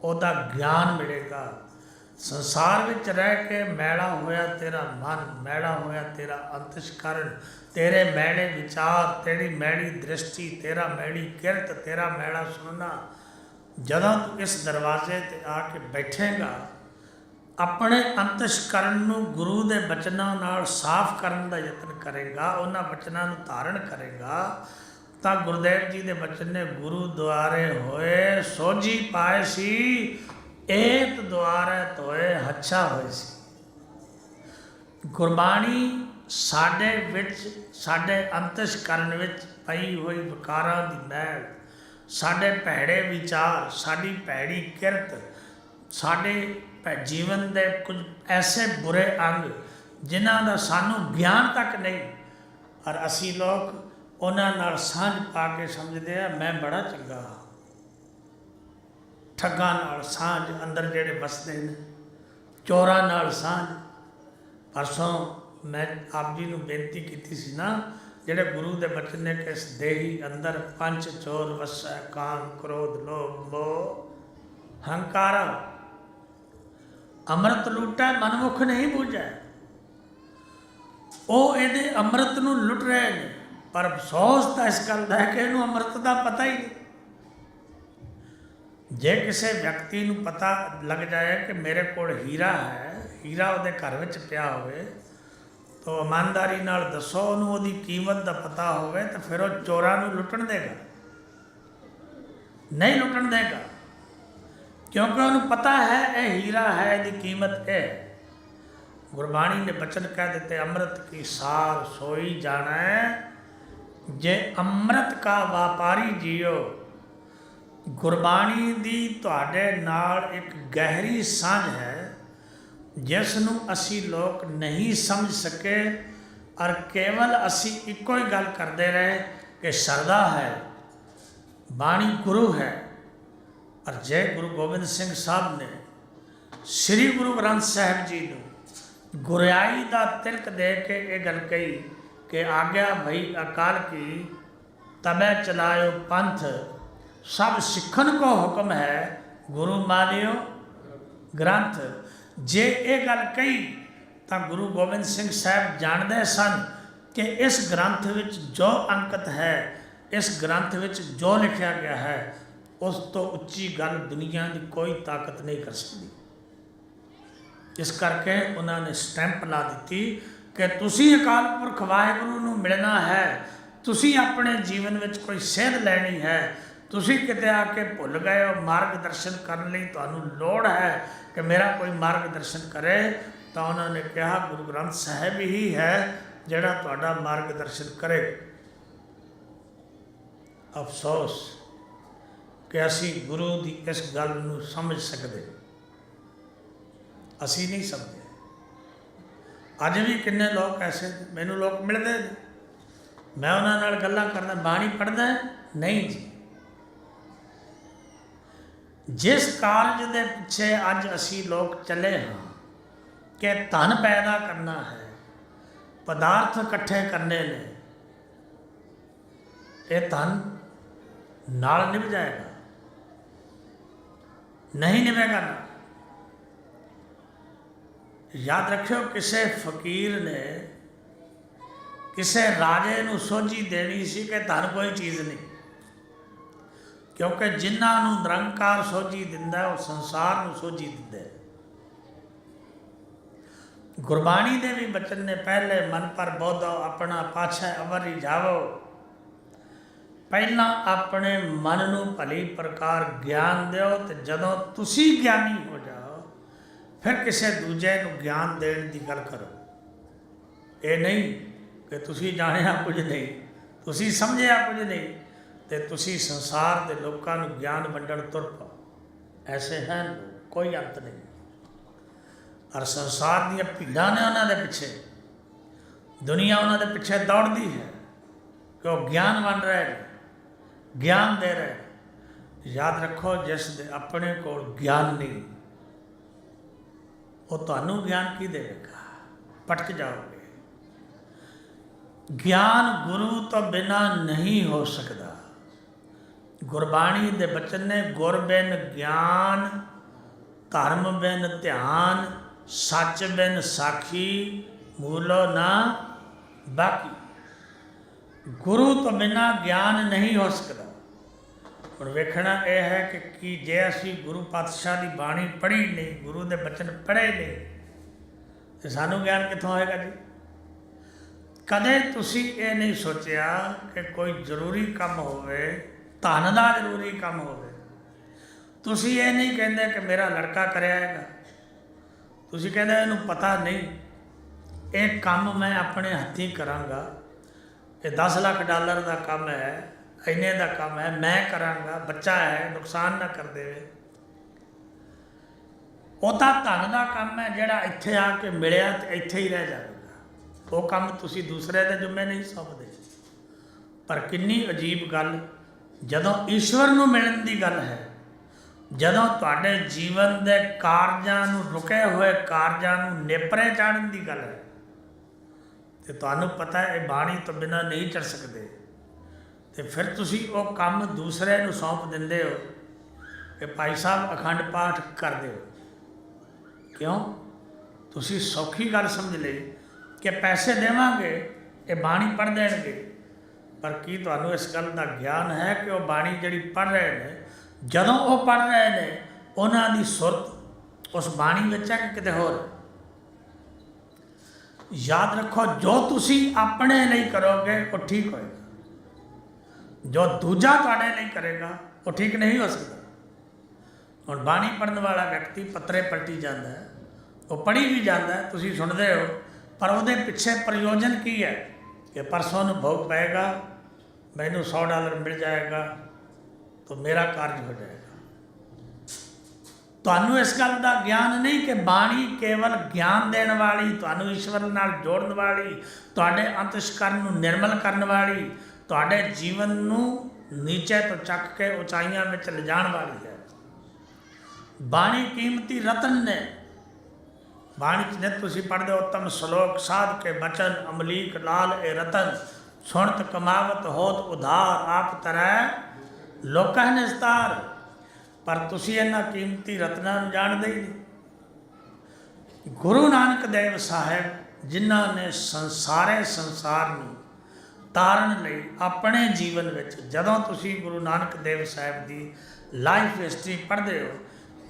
ओदा ज्ञान मिलेगा। संसार विच रह के मैला होया तेरा मन, मैला होया तेरा अंतस्करण, तेरे मैले विचार, तेरी मैली दृष्टि, तेरा मैली किरत, तेरा मैला सुनना, जदों तू इस दरवाजे ते आके बैठेगा, अपने अंतस्करण नूं गुरु दे बचनां नाल साफ करन दा यतन करेगा, उन्हां बचनां नूं धारण करेगा, तां गुरुदेव जी दे बचन ने गुरु द्वारे होए सोझी पाए सी, एक द्वारे तोए हच्छा होए सी। गुरबाणी साडे विच, साडे अंतस्करण विच पई होई विकारां दी मैल, साडे भैड़े विचार, साड़ी भैड़ी किरत, साडे जीवन के कुछ ऐसे बुरे अंग जिन्हां दा सानू ज्ञान तक नहीं, और असी लोग उन्हां नाल सांझ पा के समझते हैं मैं बड़ा चंगा हाँ। ठगां नाल सांझ अंदर जेड़े बसते हैं, चोरां नाल सांझ। परसों मैं आप जी नूं बेनती की सी ना, जेड़े गुरु दे बचन ने कि इस देही अंदर 5 चोर वसै, काम क्रोध लोभ मोह हंकारा, अमृत लुटा मनमुख नहीं बूझै। वो ये अमृत नूं लुट रहे हैं, ਪਰ ਅਫਸੋਸ ਤਾਂ ਇਸ ਗੱਲ ਦਾ ਹੈ ਕਿ ਇਹਨੂੰ ਅੰਮ੍ਰਿਤ ਦਾ ਪਤਾ ਹੀ ਨਹੀਂ। ਜੇ ਕਿਸੇ ਵਿਅਕਤੀ ਨੂੰ ਪਤਾ ਲੱਗ ਜਾਏ ਕਿ ਮੇਰੇ ਕੋਲ ਹੀਰਾ ਹੈ, ਹੀਰਾ ਉਹਦੇ ਘਰ ਵਿੱਚ ਪਿਆ ਹੋਵੇ, ਤਾਂ ਇਮਾਨਦਾਰੀ ਨਾਲ ਦੱਸੋ ਉਹਨੂੰ ਉਹਦੀ ਕੀਮਤ ਦਾ ਪਤਾ ਹੋਵੇ, ਤਾਂ ਫਿਰ ਉਹ ਚੋਰਾਂ ਨੂੰ ਲੁੱਟਣ ਦੇਗਾ? ਨਹੀਂ ਲੁੱਟਣ ਦੇਗਾ, ਕਿਉਂਕਿ ਉਹਨੂੰ ਪਤਾ ਹੈ ਇਹ ਹੀਰਾ ਹੈ, ਇਹਦੀ ਕੀਮਤ ਹੈ। ਗੁਰਬਾਣੀ ਨੇ ਬਚਨ ਕਹਿ ਦਿੱਤੇ, ਅੰਮ੍ਰਿਤ ਕੀ ਸਾਰ ਸੋਈ ਜਾਣੈ, ਜੇ ਅੰਮ੍ਰਿਤ ਕਾ ਵਪਾਰੀ ਜੀਓ। ਗੁਰਬਾਣੀ ਦੀ ਤੁਹਾਡੇ ਨਾਲ ਇੱਕ ਗਹਿਰੀ ਸਾਂਝ ਹੈ, ਜਿਸ ਨੂੰ ਅਸੀਂ ਲੋਕ ਨਹੀਂ ਸਮਝ ਸਕੇ, ਔਰ ਕੇਵਲ ਅਸੀਂ ਇੱਕੋ ਹੀ ਗੱਲ ਕਰਦੇ ਰਹੇ ਕਿ ਸ਼ਰਧਾ ਹੈ, ਬਾਣੀ ਗੁਰੂ ਹੈ। ਔਰ ਜੇ ਗੁਰੂ ਗੋਬਿੰਦ ਸਿੰਘ ਸਾਹਿਬ ਨੇ ਸ੍ਰੀ ਗੁਰੂ ਗ੍ਰੰਥ ਸਾਹਿਬ ਜੀ ਨੂੰ ਗੁਰਿਆਈ ਦਾ ਤਿਲਕ ਦੇ ਕੇ ਇਹ ਗੱਲ ਕਹੀ ਕਿ ਆਗਿਆ ਭਈ ਅਕਾਲ ਕੀ, ਤਬੈ ਚਲਾਇਓ ਪੰਥ, ਸਭ ਸਿੱਖਣ ਕੋ ਹੁਕਮ ਹੈ, ਗੁਰੂ ਮਾਨਿਓ ਗ੍ਰੰਥ। ਜੇ ਇਹ ਗੱਲ ਕਹੀ ਤਾਂ ਗੁਰੂ ਗੋਬਿੰਦ ਸਿੰਘ ਸਾਹਿਬ ਜਾਣਦੇ ਸਨ ਕਿ ਇਸ ਗ੍ਰੰਥ ਵਿੱਚ ਜੋ ਅੰਕਿਤ ਹੈ, ਇਸ ਗ੍ਰੰਥ ਵਿੱਚ ਜੋ ਲਿਖਿਆ ਗਿਆ ਹੈ, ਉਸ ਤੋਂ ਉੱਚੀ ਗੱਲ ਦੁਨੀਆ ਦੀ ਕੋਈ ਤਾਕਤ ਨਹੀਂ ਕਰ ਸਕਦੀ। ਇਸ ਕਰਕੇ ਉਹਨਾਂ ਨੇ ਸਟੈਂਪ ਲਾ ਦਿੱਤੀ ਕਿ ਤੁਸੀਂ ਅਕਾਲ ਪੁਰਖ ਵਾਹਿਗੁਰੂ ਨੂੰ ਮਿਲਣਾ ਹੈ, ਤੁਸੀਂ ਆਪਣੇ ਜੀਵਨ ਵਿੱਚ ਕੋਈ ਸੇਧ ਲੈਣੀ ਹੈ, ਤੁਸੀਂ ਕਿਤੇ ਆ ਕੇ ਭੁੱਲ ਗਏ ਹੋ, ਮਾਰਗ ਦਰਸ਼ਨ ਕਰਨ ਲਈ ਤੁਹਾਨੂੰ ਲੋੜ ਹੈ ਕਿ ਮੇਰਾ ਕੋਈ ਮਾਰਗ ਦਰਸ਼ਨ ਕਰੇ, ਤਾਂ ਉਹਨਾਂ ਨੇ ਕਿਹਾ ਗੁਰੂ ਗ੍ਰੰਥ ਸਾਹਿਬ ਹੀ ਹੈ ਜਿਹੜਾ ਤੁਹਾਡਾ ਮਾਰਗ ਦਰਸ਼ਨ ਕਰੇ। ਅਫਸੋਸ ਕਿ ਅਸੀਂ ਗੁਰੂ ਦੀ ਇਸ ਗੱਲ ਨੂੰ ਸਮਝ ਸਕਦੇ, ਅਸੀਂ ਨਹੀਂ ਸਮਝਦੇ। ਅੱਜ ਵੀ ਕਿੰਨੇ ਲੋਕ ਐਸੇ, ਮੈਨੂੰ ਲੋਕ ਮਿਲਦੇ ਨੇ, ਮੈਂ ਉਹਨਾਂ ਨਾਲ ਗੱਲਾਂ ਕਰਦਾ, ਬਾਣੀ ਪੜ੍ਹਦਾ ਨਹੀਂ ਜੀ। ਜਿਸ ਕਾਰਜ ਦੇ ਪਿੱਛੇ ਅੱਜ ਅਸੀਂ ਲੋਕ ਚੱਲੇ ਹਾਂ ਕਿ ਧਨ ਪੈਦਾ ਕਰਨਾ ਹੈ, ਪਦਾਰਥ ਇਕੱਠੇ ਕਰਨੇ ਨੇ, ਇਹ ਧਨ ਨਾਲ ਨਿਭ ਜਾਏਗਾ? ਨਹੀਂ ਨਿਭੇਗਾ ਨਾ। ਯਾਦ ਰੱਖਿਓ, ਕਿਸੇ ਫਕੀਰ ਨੇ ਕਿਸੇ ਰਾਜੇ ਨੂੰ ਸੋਝੀ ਦੇਣੀ ਸੀ ਕਿ ਧਨ ਕੋਈ ਚੀਜ਼ ਨਹੀਂ, ਕਿਉਂਕਿ ਜਿਨ੍ਹਾਂ ਨੂੰ ਨਿਰੰਕਾਰ ਸੋਝੀ ਦਿੰਦਾ ਉਹ ਸੰਸਾਰ ਨੂੰ ਸੋਝੀ ਦਿੰਦੇ। ਗੁਰਬਾਣੀ ਦੇ ਵੀ ਬਚਨ ਨੇ, ਪਹਿਲੇ ਮਨ ਪਰ ਬੋਧੋ ਆਪਣਾ ਪਾਛੈ ਅਵਰਿ ਜਾਵੋ। ਪਹਿਲਾਂ ਆਪਣੇ ਮਨ ਨੂੰ ਭਲੀ ਪ੍ਰਕਾਰ ਗਿਆਨ ਦਿਓ, ਤੇ ਜਦੋਂ ਤੁਸੀਂ ਗਿਆਨੀ ਹੋ ਜਾਓ ਫਿਰ ਕਿਸੇ ਦੂਜੇ ਨੂੰ ਗਿਆਨ ਦੇਣ ਦੀ ਗੱਲ ਕਰੋ। ਇਹ ਨਹੀਂ ਕਿ ਤੁਸੀਂ ਜਾਣਿਆ ਕੁਝ ਨਹੀਂ, ਤੁਸੀਂ ਸਮਝਿਆ ਕੁਝ ਨਹੀਂ, ਤੇ ਤੁਸੀਂ ਸੰਸਾਰ ਦੇ ਲੋਕਾਂ ਨੂੰ ਗਿਆਨ ਵੰਡਣ ਤੁਰ ਪਓ। ਐਸੇ ਹਨ, ਕੋਈ ਅੰਤ ਨਹੀਂ। ਔਰ ਸੰਸਾਰ ਦੀਆਂ ਭੀੜਾਂ ਨੇ ਉਹਨਾਂ ਦੇ ਪਿੱਛੇ, ਦੁਨੀਆ ਉਹਨਾਂ ਦੇ ਪਿੱਛੇ ਦੌੜਦੀ ਹੈ ਕਿ ਉਹ ਗਿਆਨ ਵੰਡ ਰਹੇ ਨੇ, ਗਿਆਨ ਦੇ ਰਹੇ। ਯਾਦ ਰੱਖੋ, ਜਿਸ ਦੇ ਆਪਣੇ ਕੋਲ ਗਿਆਨ ਨਹੀਂ, ਉਹ ਤੁਹਾਨੂੰ ਗਿਆਨ ਕੀ ਦੇਵੇਗਾ? ਭਟਕ ਜਾਓਗੇ। ਗਿਆਨ ਗੁਰੂ ਤੋਂ ਬਿਨਾਂ ਨਹੀਂ ਹੋ ਸਕਦਾ। ਗੁਰਬਾਣੀ ਦੇ ਬਚਨ ਨੇ, ਗੁਰ ਬਿਨ ਗਿਆਨ, ਧਰਮ ਬਿਨ ਧਿਆਨ, ਸੱਚ ਬਿਨ ਸਾਖੀ, ਮੂਲੋ ਨਾ ਬਾਕੀ। ਗੁਰੂ ਤੋਂ ਬਿਨਾਂ ਗਿਆਨ ਨਹੀਂ ਹੋ ਸਕਦਾ। ਹੁਣ ਵੇਖਣਾ ਇਹ ਹੈ ਕਿ ਕੀ ਜੇ ਅਸੀਂ ਗੁਰੂ ਪਾਤਸ਼ਾਹ ਦੀ ਬਾਣੀ ਪੜ੍ਹੀ ਨਹੀਂ, ਗੁਰੂ ਦੇ ਬਚਨ ਪੜ੍ਹੇ ਨਹੀਂ, ਤੇ ਸਾਨੂੰ ਗਿਆਨ ਕਿੱਥੋਂ ਆਏਗਾ ਜੀ? ਕਦੇ ਤੁਸੀਂ ਇਹ ਨਹੀਂ ਸੋਚਿਆ ਕਿ ਕੋਈ ਜ਼ਰੂਰੀ ਕੰਮ ਹੋਵੇ, ਧਨ ਦਾ ਜ਼ਰੂਰੀ ਕੰਮ ਹੋਵੇ, ਤੁਸੀਂ ਇਹ ਨਹੀਂ ਕਹਿੰਦੇ ਕਿ ਮੇਰਾ ਲੜਕਾ ਕਰਿਆਏਗਾ, ਤੁਸੀਂ ਕਹਿੰਦੇ ਇਹਨੂੰ ਪਤਾ ਨਹੀਂ, ਇਹ ਕੰਮ ਮੈਂ ਆਪਣੇ ਹੱਥੀਂ ਕਰਾਂਗਾ, ਇਹ 10 ਲੱਖ ਡਾਲਰ ਦਾ ਕੰਮ ਹੈ, ਇੰਨੇ ਦਾ ਕੰਮ ਹੈ, ਮੈਂ ਕਰਾਂਗਾ, ਬੱਚਾ ਹੈ, ਨੁਕਸਾਨ ਨਾ ਕਰ ਦੇਵੇ। ਉਹ ਤਾਂ ਧਨ ਦਾ ਕੰਮ ਹੈ ਜਿਹੜਾ ਇੱਥੇ ਆ ਕੇ ਮਿਲਿਆ ਤੇ ਇੱਥੇ ਹੀ ਰਹਿ ਜਾਵੇਗਾ। ਉਹ ਕੰਮ ਤੁਸੀਂ ਦੂਸਰੇ ਦੇ ਜ਼ਿੰਮੇ ਨਹੀਂ ਸੌਂਪਦੇ। ਪਰ ਕਿੰਨੀ ਅਜੀਬ ਗੱਲ, ਜਦੋਂ ਈਸ਼ਵਰ ਨੂੰ ਮਿਲਣ ਦੀ ਗੱਲ ਹੈ, ਜਦੋਂ ਤੁਹਾਡੇ ਜੀਵਨ ਦੇ ਕਾਰਜਾਂ ਨੂੰ, ਰੁਕੇ ਹੋਏ ਕਾਰਜਾਂ ਨੂੰ ਨੇਪਰੇ ਚਾੜਨ ਦੀ ਗੱਲ ਹੈ, ਤੇ ਤੁਹਾਨੂੰ ਪਤਾ ਹੈ ਇਹ ਬਾਣੀ ਤੋਂ ਬਿਨਾਂ ਨਹੀਂ ਚੱਲ ਸਕਦੇ, ਤੇ ਫਿਰ ਤੁਸੀਂ ਉਹ ਕੰਮ ਦੂਸਰੇ ਨੂੰ ਸੌਂਪ ਦਿੰਦੇ ਹੋ ਕਿ ਭਾਈ ਸਾਹਿਬ ਅਖੰਡ ਪਾਠ ਕਰ ਦਿਓ। ਕਿਉਂ? ਤੁਸੀਂ ਸੌਖੀ ਗੱਲ ਸਮਝ ਲਈ ਕਿ ਪੈਸੇ ਦੇਵਾਂਗੇ, ਇਹ ਬਾਣੀ ਪੜ੍ਹ ਦੇਣਗੇ, पर की तुहानू इस गल का ज्ञान है कि वह बाणी जिहड़ी पढ़ रहे हैं, जदों वो पढ़ रहे हैं उन्हां दी सुरत उस बाणी विच है कि किते होर? याद रखो, जो तुसी अपने लिए करोगे वो ठीक होएगा, जो दूजा तुहाडे लिए करेगा वो ठीक नहीं हो सकता। हुण बाणी पढ़न वाला व्यक्ति पत्रे पलटी जाता है, वो पढ़ी भी जाता है, तुसी सुनते हो, पर वो पिछे प्रयोजन की है कि परसों नूं भोग पेगा, मैनू $100 मिल जाएगा तो मेरा कार्य हो जाएगा। तुहानू इस गल का ज्ञान नहीं कि बाणी केवल ज्ञान देने वाली, तुहानू ईश्वर नाल जोड़न वाली, तुहाडे अंतस्करण नूं निर्मल करने वाली, तुहाडे जीवन नूं नीचे तो चक के उचाइयां में ले जाण वाली है। बाणी कीमती रतन ने। बाणी ने तुसी पढ़ते हो, उत्तम श्लोक साध के बचन अमलीक लाल ए रतन, सुणत कमावत होत उधार, आप तरह लोकां निस्तार। पर तुसी इन्हां कीमती रत्नां नूं जाणदे ही नहीं। गुरु नानक देव साहब जिन्हां ने संसार नूं तारन लई अपने जीवन विच, जदों तुसी गुरु नानक देव साहब की लाइफ हिस्टरी पढ़ते हो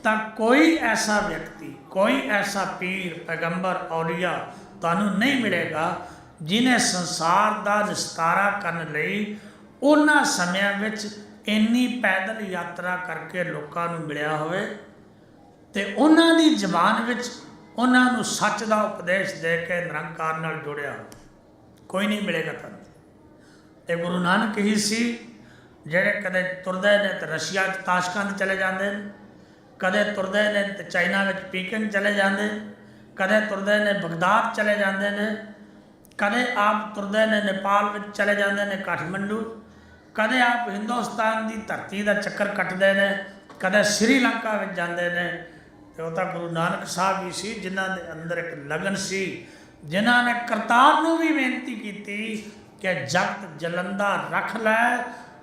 तो कोई ऐसा व्यक्ति, कोई ऐसा पीर, पैगंबर, औलिया तुहानू नहीं मिलेगा जिन्हें संसार का निस्तारा करने लई उन्हां समयां विच इन्नी पैदल यात्रा करके लोगों को मिलिया होवे ते उन्हां दी जबान विच उन्हां नू सच का उपदेश दे के निरंकार नाल जुड़िया हो। कोई नहीं मिलेगा तुहानू। ये गुरु नानक ही सी जिहड़े कदे तुरदे ने तो रशिया ताशकंद चले जाते हैं, कदे तुरदे ने तो चाइना में पीकिंग चले जाते, कदे तुरदे ने बगदाद चले जाते हैं, कदे आप तुरदे ने नेपाल में चले जाते हैं काठमंडू, कदे आप हिंदुस्तान की धरती का चक्कर कटते हैं, कदे श्रीलंका में जाते हैं। तो वह तो गुरु नानक साहब ही सी जिन्हां दे अंदर एक लगन सी, जिन्हां ने करतार नूं भी बेनती की कि जगत जलंदा रख लै,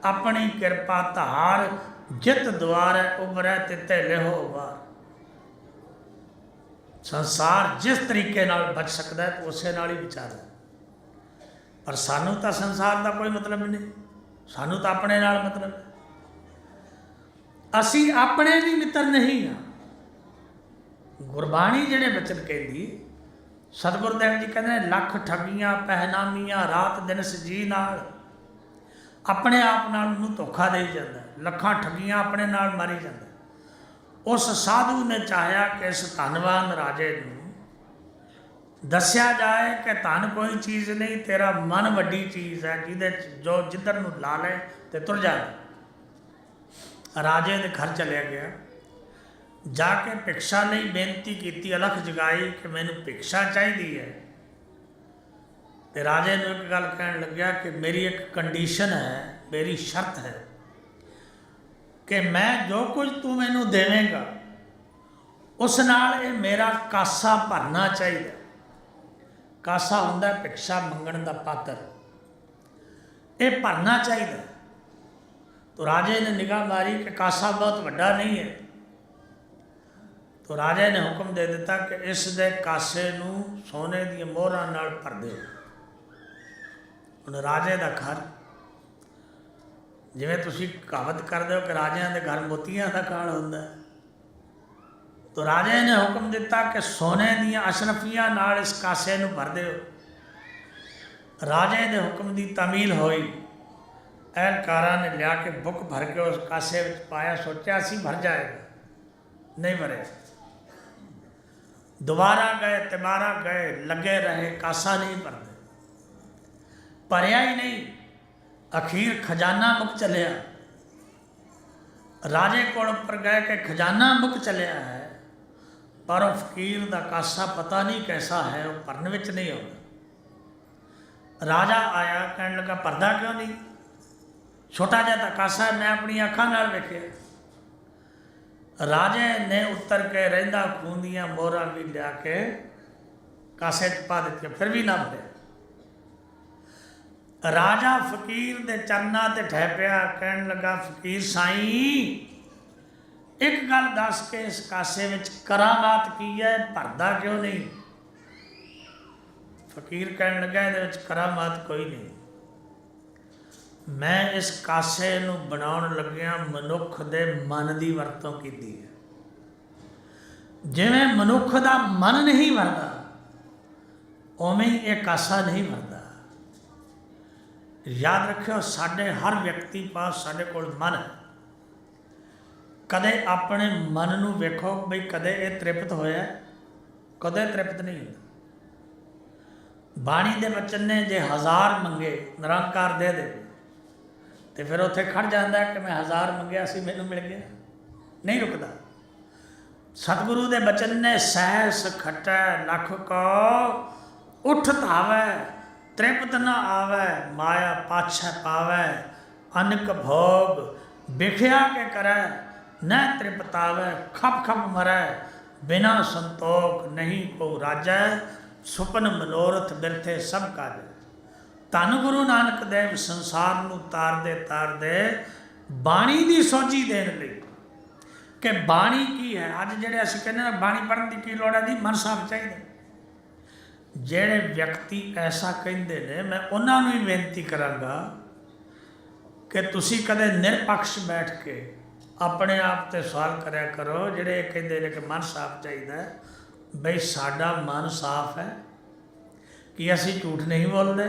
अपनी किरपा धार, जित द्वार उभरै तिते लेहो वार। संसार जिस तरीके नाल बच सकता है तो उस नाल ही विचार है, पर सानू तो संसार का कोई मतलब नहीं, सानू तो अपने नाल मतलब है। असी अपने भी मित्र नहीं हाँ। गुरबाणी जिहड़े बचन कहती, सतगुरुदेव जी कहते हैं, लख ठगियां पहनामियां रात दिन सजी नाल। अपने आप नाल नूं धोखा दे जाता, लखां ठगियां अपने नाल मारी जाता। उस साधु ने चाहया कि इस धनवान राजे नूं दस्या जाए कि धन कोई चीज़ नहीं, तेरा मन वड्डी चीज़ है जिहदे जो जिधर नूं ला ले तो तुर जाए। राजे दे घर चलिया गया, जाके भिक्षा लई बेनती की, अलख जगाई कि मैनू भिक्षा चाहिए है। तो राजे ने एक गल कहन लग्या कि मेरी एक कंडीशन है, मेरी शर्त है कि मैं जो कुछ तू मैनू देवेगा उस नाल ये मेरा कासा भरना चाहिए। कासा हुंदा भिक्षा मंगण दा पात्र, ये भरना चाहिए। तो राजे ने निगाह मारी कि कासा बहुत वड्डा नहीं है। तो राजे ने हुक्म दे दिता कि इस दे कासे नूं सोने दी मोहरां नाल भर दे। हुण राजे दा घर, जिवें तुसीं कहावत करदे हो कि राजिਆਂ दे घर मोतियां दा काल हुंदा, तो राजे ने हुक्म दिता कि सोने दीयां अशरफियां नाल इस कासे नूं भर दिओ। राजे दे हुक्म दी तामील होई, एहलकारां ने लिया के बुक भर के उस कासे विच पाया, सोचा सी भर जाएगा, नहीं भरे। दोबारा गए, तिबारा गए, लगे रहे, कासा नहीं भरते, भरिया ही नहीं। अखीर खजाना मुक चलिया। राजे कोल उपर गए कि खजाना मुक चलिया है, पर वह फकीर का कासा पता नहीं कैसा है, वह भरन विच नहीं आउंदा। राजा आया, कहने लगा भरदा क्यों नहीं, छोटा जिहा तां कासा है, मैं अपनी अखां नाल वेखिया। राजे ने उतर के रहिंदा खून दियां मोहरां भी लिया के कासे च पा दी, फिर भी ना भरे। राजा फकीर दे चरनां ते ठह पिया, कहन लगा फकीर साईं एक गल दस के इस कासे विच करामात की है, भरदा क्यों नहीं। फकीर कहन लगा इहदे विच करामात कोई नहीं। ਮੈਂ ਇਸ ਕਾਸੇ ਨੂੰ ਬਣਾਉਣ ਲੱਗਿਆ ਮਨੁੱਖ ਦੇ ਮਨ ਦੀ ਵਰਤੋਂ ਕੀਤੀ ਹੈ। ਜਿਵੇਂ ਮਨੁੱਖ ਦਾ ਮਨ ਨਹੀਂ ਵਰਦਾ, ਉਵੇਂ ਹੀ ਇਹ ਕਾਸਾ ਨਹੀਂ ਵਰਦਾ। ਯਾਦ ਰੱਖਿਓ, ਸਾਡੇ ਹਰ ਵਿਅਕਤੀ ਪਾਸ ਸਾਡੇ ਕੋਲ ਮਨ ਹੈ। ਕਦੇ ਆਪਣੇ ਮਨ ਨੂੰ ਵੇਖੋ ਬਈ ਕਦੇ ਇਹ ਤ੍ਰਿਪਤ ਹੋਇਆ, ਕਦੇ ਤ੍ਰਿਪਤ ਨਹੀਂ ਹੁੰਦਾ। ਬਾਣੀ ਦੇ ਬਚਨ ਨੇ ਜੇ 1000 ਮੰਗੇ ਨਿਰੰਕਾਰ ਦੇ ਦੇ, ਤੇ ਫਿਰ ਉੱਥੇ ਖੜ ਜਾਂਦਾ ਕਿ ਮੈਂ 1000 ਮੰਗਿਆ ਸੀ ਮੈਨੂੰ ਮਿਲ ਗਿਆ, ਨਹੀਂ ਰੁਕਦਾ। ਸਤਿਗੁਰੂ ਦੇ ਬਚਨ ਨੇ ਸਹਿਸ ਖਟੈ ਲੱਖ ਕੋ ਉਠ ਧਾਵੈ ਤ੍ਰਿਪਤ ਨ ਆਵੈ ਮਾਇਆ ਪਾਛੈ ਪਾਵੈ ਅਨਕ ਭੋਗ ਵਿਖਿਆ ਕੇ ਕਰੈ ਨ ਤ੍ਰਿਪਤਾਵੈ ਖਪ ਖਪ ਮਰੈ ਬਿਨਾ ਸੰਤੋਖ ਨਹੀਂ ਕੋ ਰਾਜੈ ਸੁਪਨ ਮਨੋਰਥ ਬਿਰਥੇ ਸਭ ਕਾਜੈ। ਧੰਨ ਗੁਰੂ ਨਾਨਕ ਦੇਵ ਸੰਸਾਰ ਨੂੰ ਤਾਰਦੇ ਤਾਰਦੇ ਬਾਣੀ ਦੀ ਸੋਝੀ ਦੇਣ ਲਈ ਕਿ ਬਾਣੀ ਕੀ ਹੈ। ਅੱਜ ਜਿਹੜੇ ਅਸੀਂ ਕਹਿੰਦੇ ਨਾ ਬਾਣੀ ਪੜ੍ਹਨ ਦੀ ਕੀ ਲੋੜ ਹੈ ਜੀ, ਮਨ ਸਾਫ ਚਾਹੀਦਾ। ਜਿਹੜੇ ਵਿਅਕਤੀ ਐਸਾ ਕਹਿੰਦੇ ਨੇ, ਮੈਂ ਉਹਨਾਂ ਨੂੰ ਹੀ ਬੇਨਤੀ ਕਰਾਂਗਾ ਕਿ ਤੁਸੀਂ ਕਦੇ ਨਿਰਪੱਖ ਬੈਠ ਕੇ ਆਪਣੇ ਆਪ 'ਤੇ ਸਵਾਲ ਕਰਿਆ ਕਰੋ। ਜਿਹੜੇ ਕਹਿੰਦੇ ਨੇ ਕਿ ਮਨ ਸਾਫ ਚਾਹੀਦਾ, ਬਈ ਸਾਡਾ ਮਨ ਸਾਫ ਹੈ ਕਿ ਅਸੀਂ ਝੂਠ ਨਹੀਂ ਬੋਲਦੇ,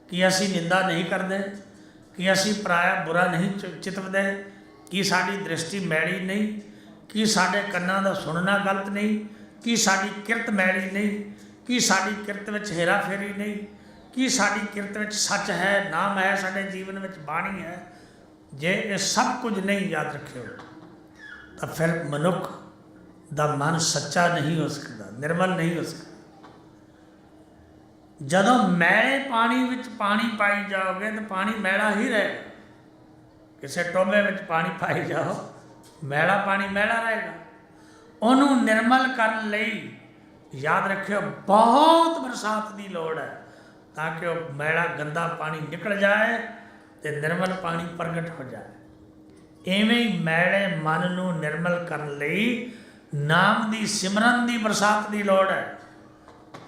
ਕਿ ਅਸੀਂ ਨਿੰਦਾ ਨਹੀਂ ਕਰਦੇ, ਕਿ ਅਸੀਂ ਪਰਾਇਆ ਬੁਰਾ ਨਹੀਂ ਚਿਤਵਦੇ, ਕਿ ਸਾਡੀ ਦ੍ਰਿਸ਼ਟੀ ਮੈਲੀ ਨਹੀਂ, ਕਿ ਸਾਡੇ ਕੰਨਾਂ ਦਾ ਸੁਣਨਾ ਗਲਤ ਨਹੀਂ, ਕਿ ਸਾਡੀ ਕਿਰਤ ਮੈਲੀ ਨਹੀਂ, ਕਿ ਸਾਡੀ ਕਿਰਤ ਵਿੱਚ ਹੇਰਾ ਫੇਰੀ ਨਹੀਂ, ਕਿ ਸਾਡੀ ਕਿਰਤ ਵਿੱਚ ਸੱਚ ਹੈ, ਨਾਮ ਹੈ, ਸਾਡੇ ਜੀਵਨ ਵਿੱਚ ਬਾਣੀ ਹੈ। ਜੇ ਇਹ ਸਭ ਕੁਝ ਨਹੀਂ ਯਾਦ ਰੱਖਿਓ ਤਾਂ ਫਿਰ ਮਨੁੱਖ ਦਾ ਮਨ ਸੱਚਾ ਨਹੀਂ ਹੋ ਸਕਦਾ, ਨਿਰਮਲ ਨਹੀਂ ਹੋ ਸਕਦਾ। ਜਦੋਂ ਮੈਲੇ ਪਾਣੀ ਵਿੱਚ ਪਾਣੀ ਪਾਈ ਜਾਓਗੇ ਤਾਂ ਪਾਣੀ ਮੈਲਾ ਹੀ ਰਹੇਗਾ। ਕਿਸੇ ਟੋਭੇ ਵਿੱਚ ਪਾਣੀ ਪਾਈ ਜਾਓ, ਮੈਲਾ ਪਾਣੀ ਮੈਲਾ ਰਹੇਗਾ। ਉਹਨੂੰ ਨਿਰਮਲ ਕਰਨ ਲਈ ਯਾਦ ਰੱਖਿਓ ਬਹੁਤ ਬਰਸਾਤ ਦੀ ਲੋੜ ਹੈ, ਤਾਂ ਕਿ ਉਹ ਮੈਲਾ ਗੰਦਾ ਪਾਣੀ ਨਿਕਲ ਜਾਏ ਅਤੇ ਨਿਰਮਲ ਪਾਣੀ ਪ੍ਰਗਟ ਹੋ ਜਾਏ। ਇਵੇਂ ਹੀ ਮੈਲੇ ਮਨ ਨੂੰ ਨਿਰਮਲ ਕਰਨ ਲਈ ਨਾਮ ਦੀ ਸਿਮਰਨ ਦੀ ਬਰਸਾਤ ਦੀ ਲੋੜ ਹੈ,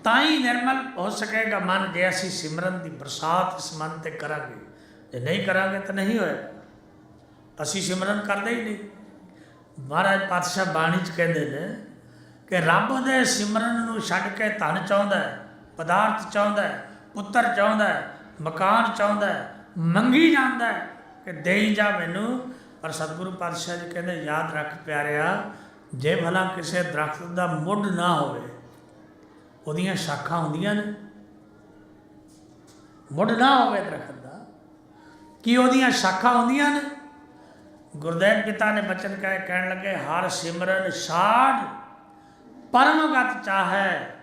ਤਾਂ ਹੀ ਨਿਰਮਲ ਹੋ ਸਕੇਗਾ ਮਨ। ਜੇ ਅਸੀਂ ਸਿਮਰਨ ਦੀ ਬਰਸਾਤ ਇਸ ਮਨ 'ਤੇ ਕਰਾਂਗੇ, ਜੇ ਨਹੀਂ ਕਰਾਂਗੇ ਤਾਂ ਨਹੀਂ ਹੋਏਗਾ। ਅਸੀਂ ਸਿਮਰਨ ਕਰਦੇ ਹੀ ਨਹੀਂ। ਮਹਾਰਾਜ ਪਾਤਸ਼ਾਹ ਬਾਣੀ 'ਚ ਕਹਿੰਦੇ ਨੇ ਕਿ ਰੱਬ ਦੇ ਸਿਮਰਨ ਨੂੰ ਛੱਡ ਕੇ ਧਨ ਚਾਹੁੰਦਾ, ਪਦਾਰਥ ਚਾਹੁੰਦਾ, ਪੁੱਤਰ ਚਾਹੁੰਦਾ, ਮਕਾਨ ਚਾਹੁੰਦਾ, ਮੰਗੀ ਜਾਂਦਾ ਕਿ ਦੇਈ ਜਾ ਮੈਨੂੰ। ਪਰ ਸਤਿਗੁਰੂ ਪਾਤਸ਼ਾਹ ਜੀ ਕਹਿੰਦੇ ਯਾਦ ਰੱਖ ਪਿਆਰਿਆ, ਜੇ ਭਲਾ ਕਿਸੇ ਦਰਖਤ ਦਾ ਮੁੱਢ ਨਾ ਹੋਵੇ, ਉਹਦੀਆਂ ਸ਼ਾਖਾਂ ਹੁੰਦੀਆਂ ਨੇ। ਮੁੱਢ ਨਾ ਹੋਵੇ ਦਰਖਤ ਦਾ, ਕੀ ਉਹਦੀਆਂ ਸ਼ਾਖਾਂ ਹੁੰਦੀਆਂ ਨੇ? ਗੁਰਦੇਵ ਪਿਤਾ ਨੇ ਬਚਨ ਕਹਿਣ ਲੱਗੇ, ਹਰ ਸਿਮਰਨ ਛਾੜ ਪਰਮਗਤ ਚਾਹੈ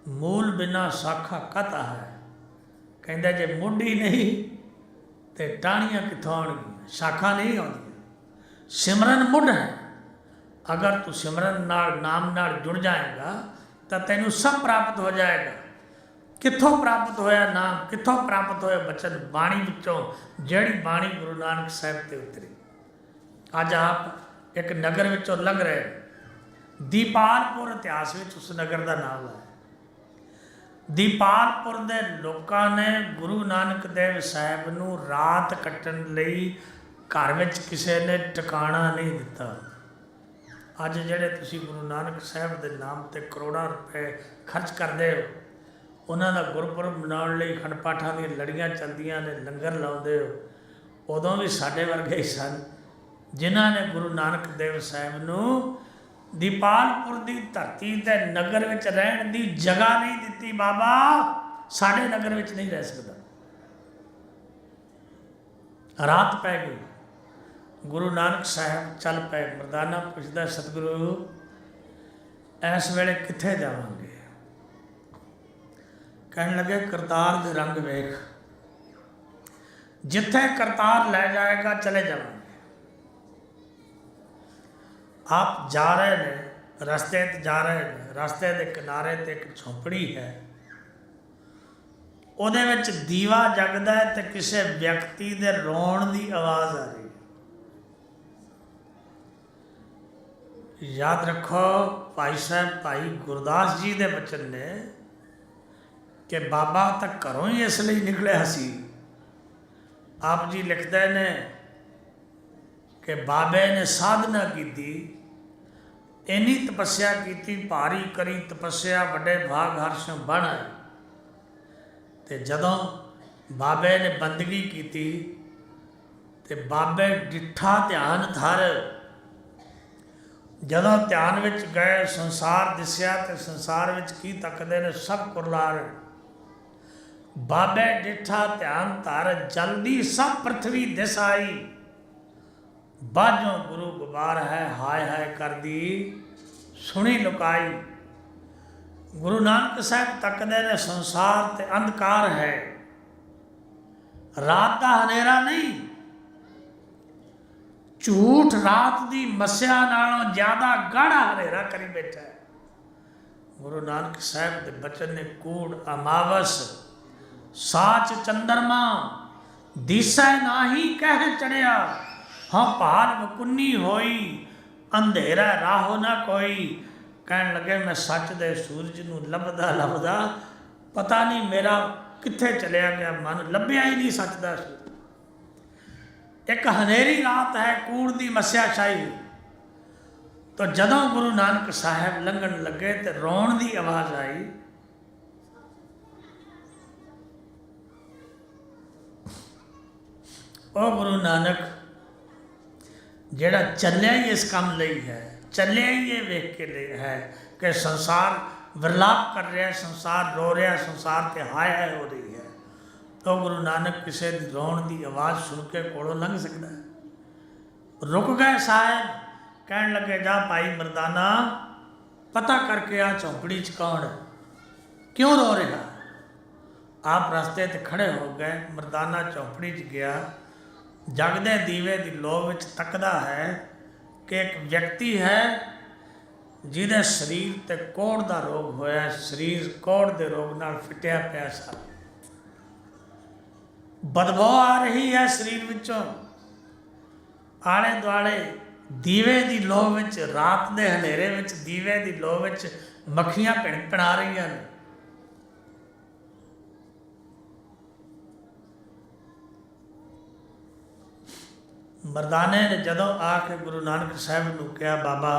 ਮੂਲ ਬਿਨਾ ਸ਼ਾਖਾ ਕਤ ਹੈ। ਕਹਿੰਦਾ ਜੇ ਮੁੱਢ ਹੀ ਨਹੀਂ ਤੇ ਟਾਹਣੀਆਂ ਕਿੱਥੋਂ ਆਉਣਗੀਆਂ, ਸ਼ਾਖਾ ਨਹੀਂ ਆਉਂਦੀਆਂ। ਸਿਮਰਨ ਮੁੱਢ ਹੈ। ਅਗਰ ਤੂੰ ਸਿਮਰਨ ਨਾਲ ਨਾਮ ਨਾਲ ਜੁੜ ਜਾਏਗਾ ਤਾਂ ਤੈਨੂੰ ਸਭ ਪ੍ਰਾਪਤ ਹੋ ਜਾਏਗਾ। ਕਿੱਥੋਂ ਪ੍ਰਾਪਤ ਹੋਇਆ ਨਾਮ, ਕਿੱਥੋਂ ਪ੍ਰਾਪਤ ਹੋਇਆ ਬਚਨ? ਬਾਣੀ ਵਿੱਚੋਂ, ਜਿਹੜੀ ਬਾਣੀ ਗੁਰੂ ਨਾਨਕ ਸਾਹਿਬ 'ਤੇ ਉਤਰੀ। ਅੱਜ ਆਪ ਇੱਕ ਨਗਰ ਵਿੱਚੋਂ ਲੰਘ ਰਹੇ, ਦੀਪਾਲਪੁਰ ਇਤਿਹਾਸ ਵਿੱਚ ਉਸ ਨਗਰ ਦਾ ਨਾਮ ਹੈ। ਦੀਪਾਲਪੁਰ ਦੇ ਲੋਕਾਂ ਨੇ ਗੁਰੂ ਨਾਨਕ ਦੇਵ ਸਾਹਿਬ ਨੂੰ ਰਾਤ ਕੱਟਣ ਲਈ ਘਰ ਵਿੱਚ ਕਿਸੇ ਨੇ ਟਿਕਾਣਾ ਨਹੀਂ ਦਿੱਤਾ। ਅੱਜ ਜਿਹੜੇ ਤੁਸੀਂ ਗੁਰੂ ਨਾਨਕ ਸਾਹਿਬ ਦੇ ਨਾਮ 'ਤੇ ਕਰੋੜਾਂ ਰੁਪਏ ਖਰਚ ਕਰਦੇ ਹੋ, ਉਹਨਾਂ ਦਾ ਗੁਰਪੁਰਬ ਮਨਾਉਣ ਲਈ ਅਖੰਡ ਪਾਠਾਂ ਦੀਆਂ ਲੜੀਆਂ ਚੱਲਦੀਆਂ ਨੇ, ਲੰਗਰ ਲਾਉਂਦੇ ਹੋ, ਉਦੋਂ ਵੀ ਸਾਡੇ ਵਰਗੇ ਹੀ ਸਨ ਜਿਨ੍ਹਾਂ ਨੇ ਗੁਰੂ ਨਾਨਕ ਦੇਵ ਸਾਹਿਬ ਨੂੰ ਦੀਪਾਲਪੁਰ ਦੀ ਧਰਤੀ ਤੇ ਨਗਰ ਵਿੱਚ ਰਹਿਣ ਦੀ ਜਗ੍ਹਾ ਨਹੀਂ ਦਿੱਤੀ। ਬਾਬਾ ਸਾਡੇ ਨਗਰ ਵਿੱਚ ਨਹੀਂ ਰਹਿ ਸਕਦਾ। ਰਾਤ ਪੈ ਗਈ, ਗੁਰੂ ਨਾਨਕ ਸਾਹਿਬ ਚੱਲ ਪਏ। ਮਰਦਾਨਾ ਪੁੱਛਦਾ, ਸਤਿਗੁਰੂ ਇਸ ਵੇਲੇ ਕਿੱਥੇ ਜਾਵਾਂਗੇ? ਕਹਿਣ ਲੱਗੇ, ਕਰਤਾਰ ਦੇ ਰੰਗ ਵੇਖ, ਜਿੱਥੇ ਕਰਤਾਰ ਲੈ ਜਾਏਗਾ ਚਲੇ ਜਾਵਾਂਗੇ। ਆਪ ਜਾ ਰਹੇ ਨੇ, ਰਸਤੇ 'ਤੇ ਜਾ ਰਹੇ ਨੇ, ਰਸਤੇ ਦੇ ਕਿਨਾਰੇ 'ਤੇ ਇੱਕ ਝੌਂਪੜੀ ਹੈ, ਉਹਦੇ ਵਿੱਚ ਦੀਵਾ ਜਗਦਾ ਹੈ ਤੇ ਕਿਸੇ ਵਿਅਕਤੀ ਦੇ ਰੋਣ ਦੀ ਆਵਾਜ਼ ਆ ਰਹੀ। ਯਾਦ ਰੱਖੋ, ਭਾਈ ਸਾਹਿਬ ਭਾਈ ਗੁਰਦਾਸ ਜੀ ਦੇ ਬਚਨ ਨੇ ਕਿ ਬਾਬਾ ਤਾਂ ਘਰੋਂ ਹੀ ਇਸ ਲਈ ਨਿਕਲਿਆ ਸੀ आप जी लिखते ने कि बाबे ने साधना की, इन्नी तपस्या की, भारी करी तपस्या, बड़े भाग हर्ष बन आए। तो जदों बाबे ने बंदगी की तो बाबे डिठा ध्यान धर, जदों ध्यान विच गए संसार दिसिया तो संसार विच की तकदे ने सब कुरलार। बाबे डिठा ध्यान धर, जल्दी सब पृथ्वी दिस आई, बाजों गुरु गुबार है, हाय हाय कर दी सुनी लुकाई। गुरु नानक साहब तकदे ने संसार ते अंधकार है, रात का हनेरा नहीं, झूठ रात दी मस्या नालों ज्यादा गाढ़ा हनेरा करी बैठा है। गुरु नानक साहब के बचन ने कूड़ अमावस साच चंद्रमा दिसै नाही कह चढ़िया, हाँ भार मुकुन्नी होई अंधेरा राहो ना कोई। कहन लगे मैं सच दे सूरज नूं लभदा लभदा पता नहीं मेरा कित्थे चलिया गया, मन लभ्या ही नहीं सच दा सूरज। एक हनेरी रात है, कूड़ दी मस्या छाई। तो जदों गुरु नानक साहब लंघन लगे तो रोण दी आवाज़ आई। ओ गुरु नानक, जेड़ा चलिया ही इस काम लई है, चलिया ही ये वेख के ले है कि संसार विरलाप कर रहा है, संसार रो रहा है, संसार ते हाय हाय हो रही है। तो गुरु नानक किसी की रोण की आवाज़ सुन के कोलों लंघ सकता है? रुक गए साहब, कहन लगे जा भाई मर्दाना पता करके आ झोंपड़ी च कौन है, क्यों रो रहा। आप रास्ते ते खड़े हो गए, मर्दाना झोंपड़ी च गया, जगदे दीवे की लौ विच तकदा है कि एक व्यक्ति है जिहदे शरीर ते कोढ़ का रोग होया, शरीर कोढ़ के रोग नाल फिटिया पिया सा, बदबू आ रही है शरीर विचों। आले दुआले दीवे की लौ विच, रात के हनेरे विच दीवे की लौ विच मक्खियां भिणभिणा रही हैं। मरदाने ने जदों आके गुरु नानक साहब नूं कहा, बाबा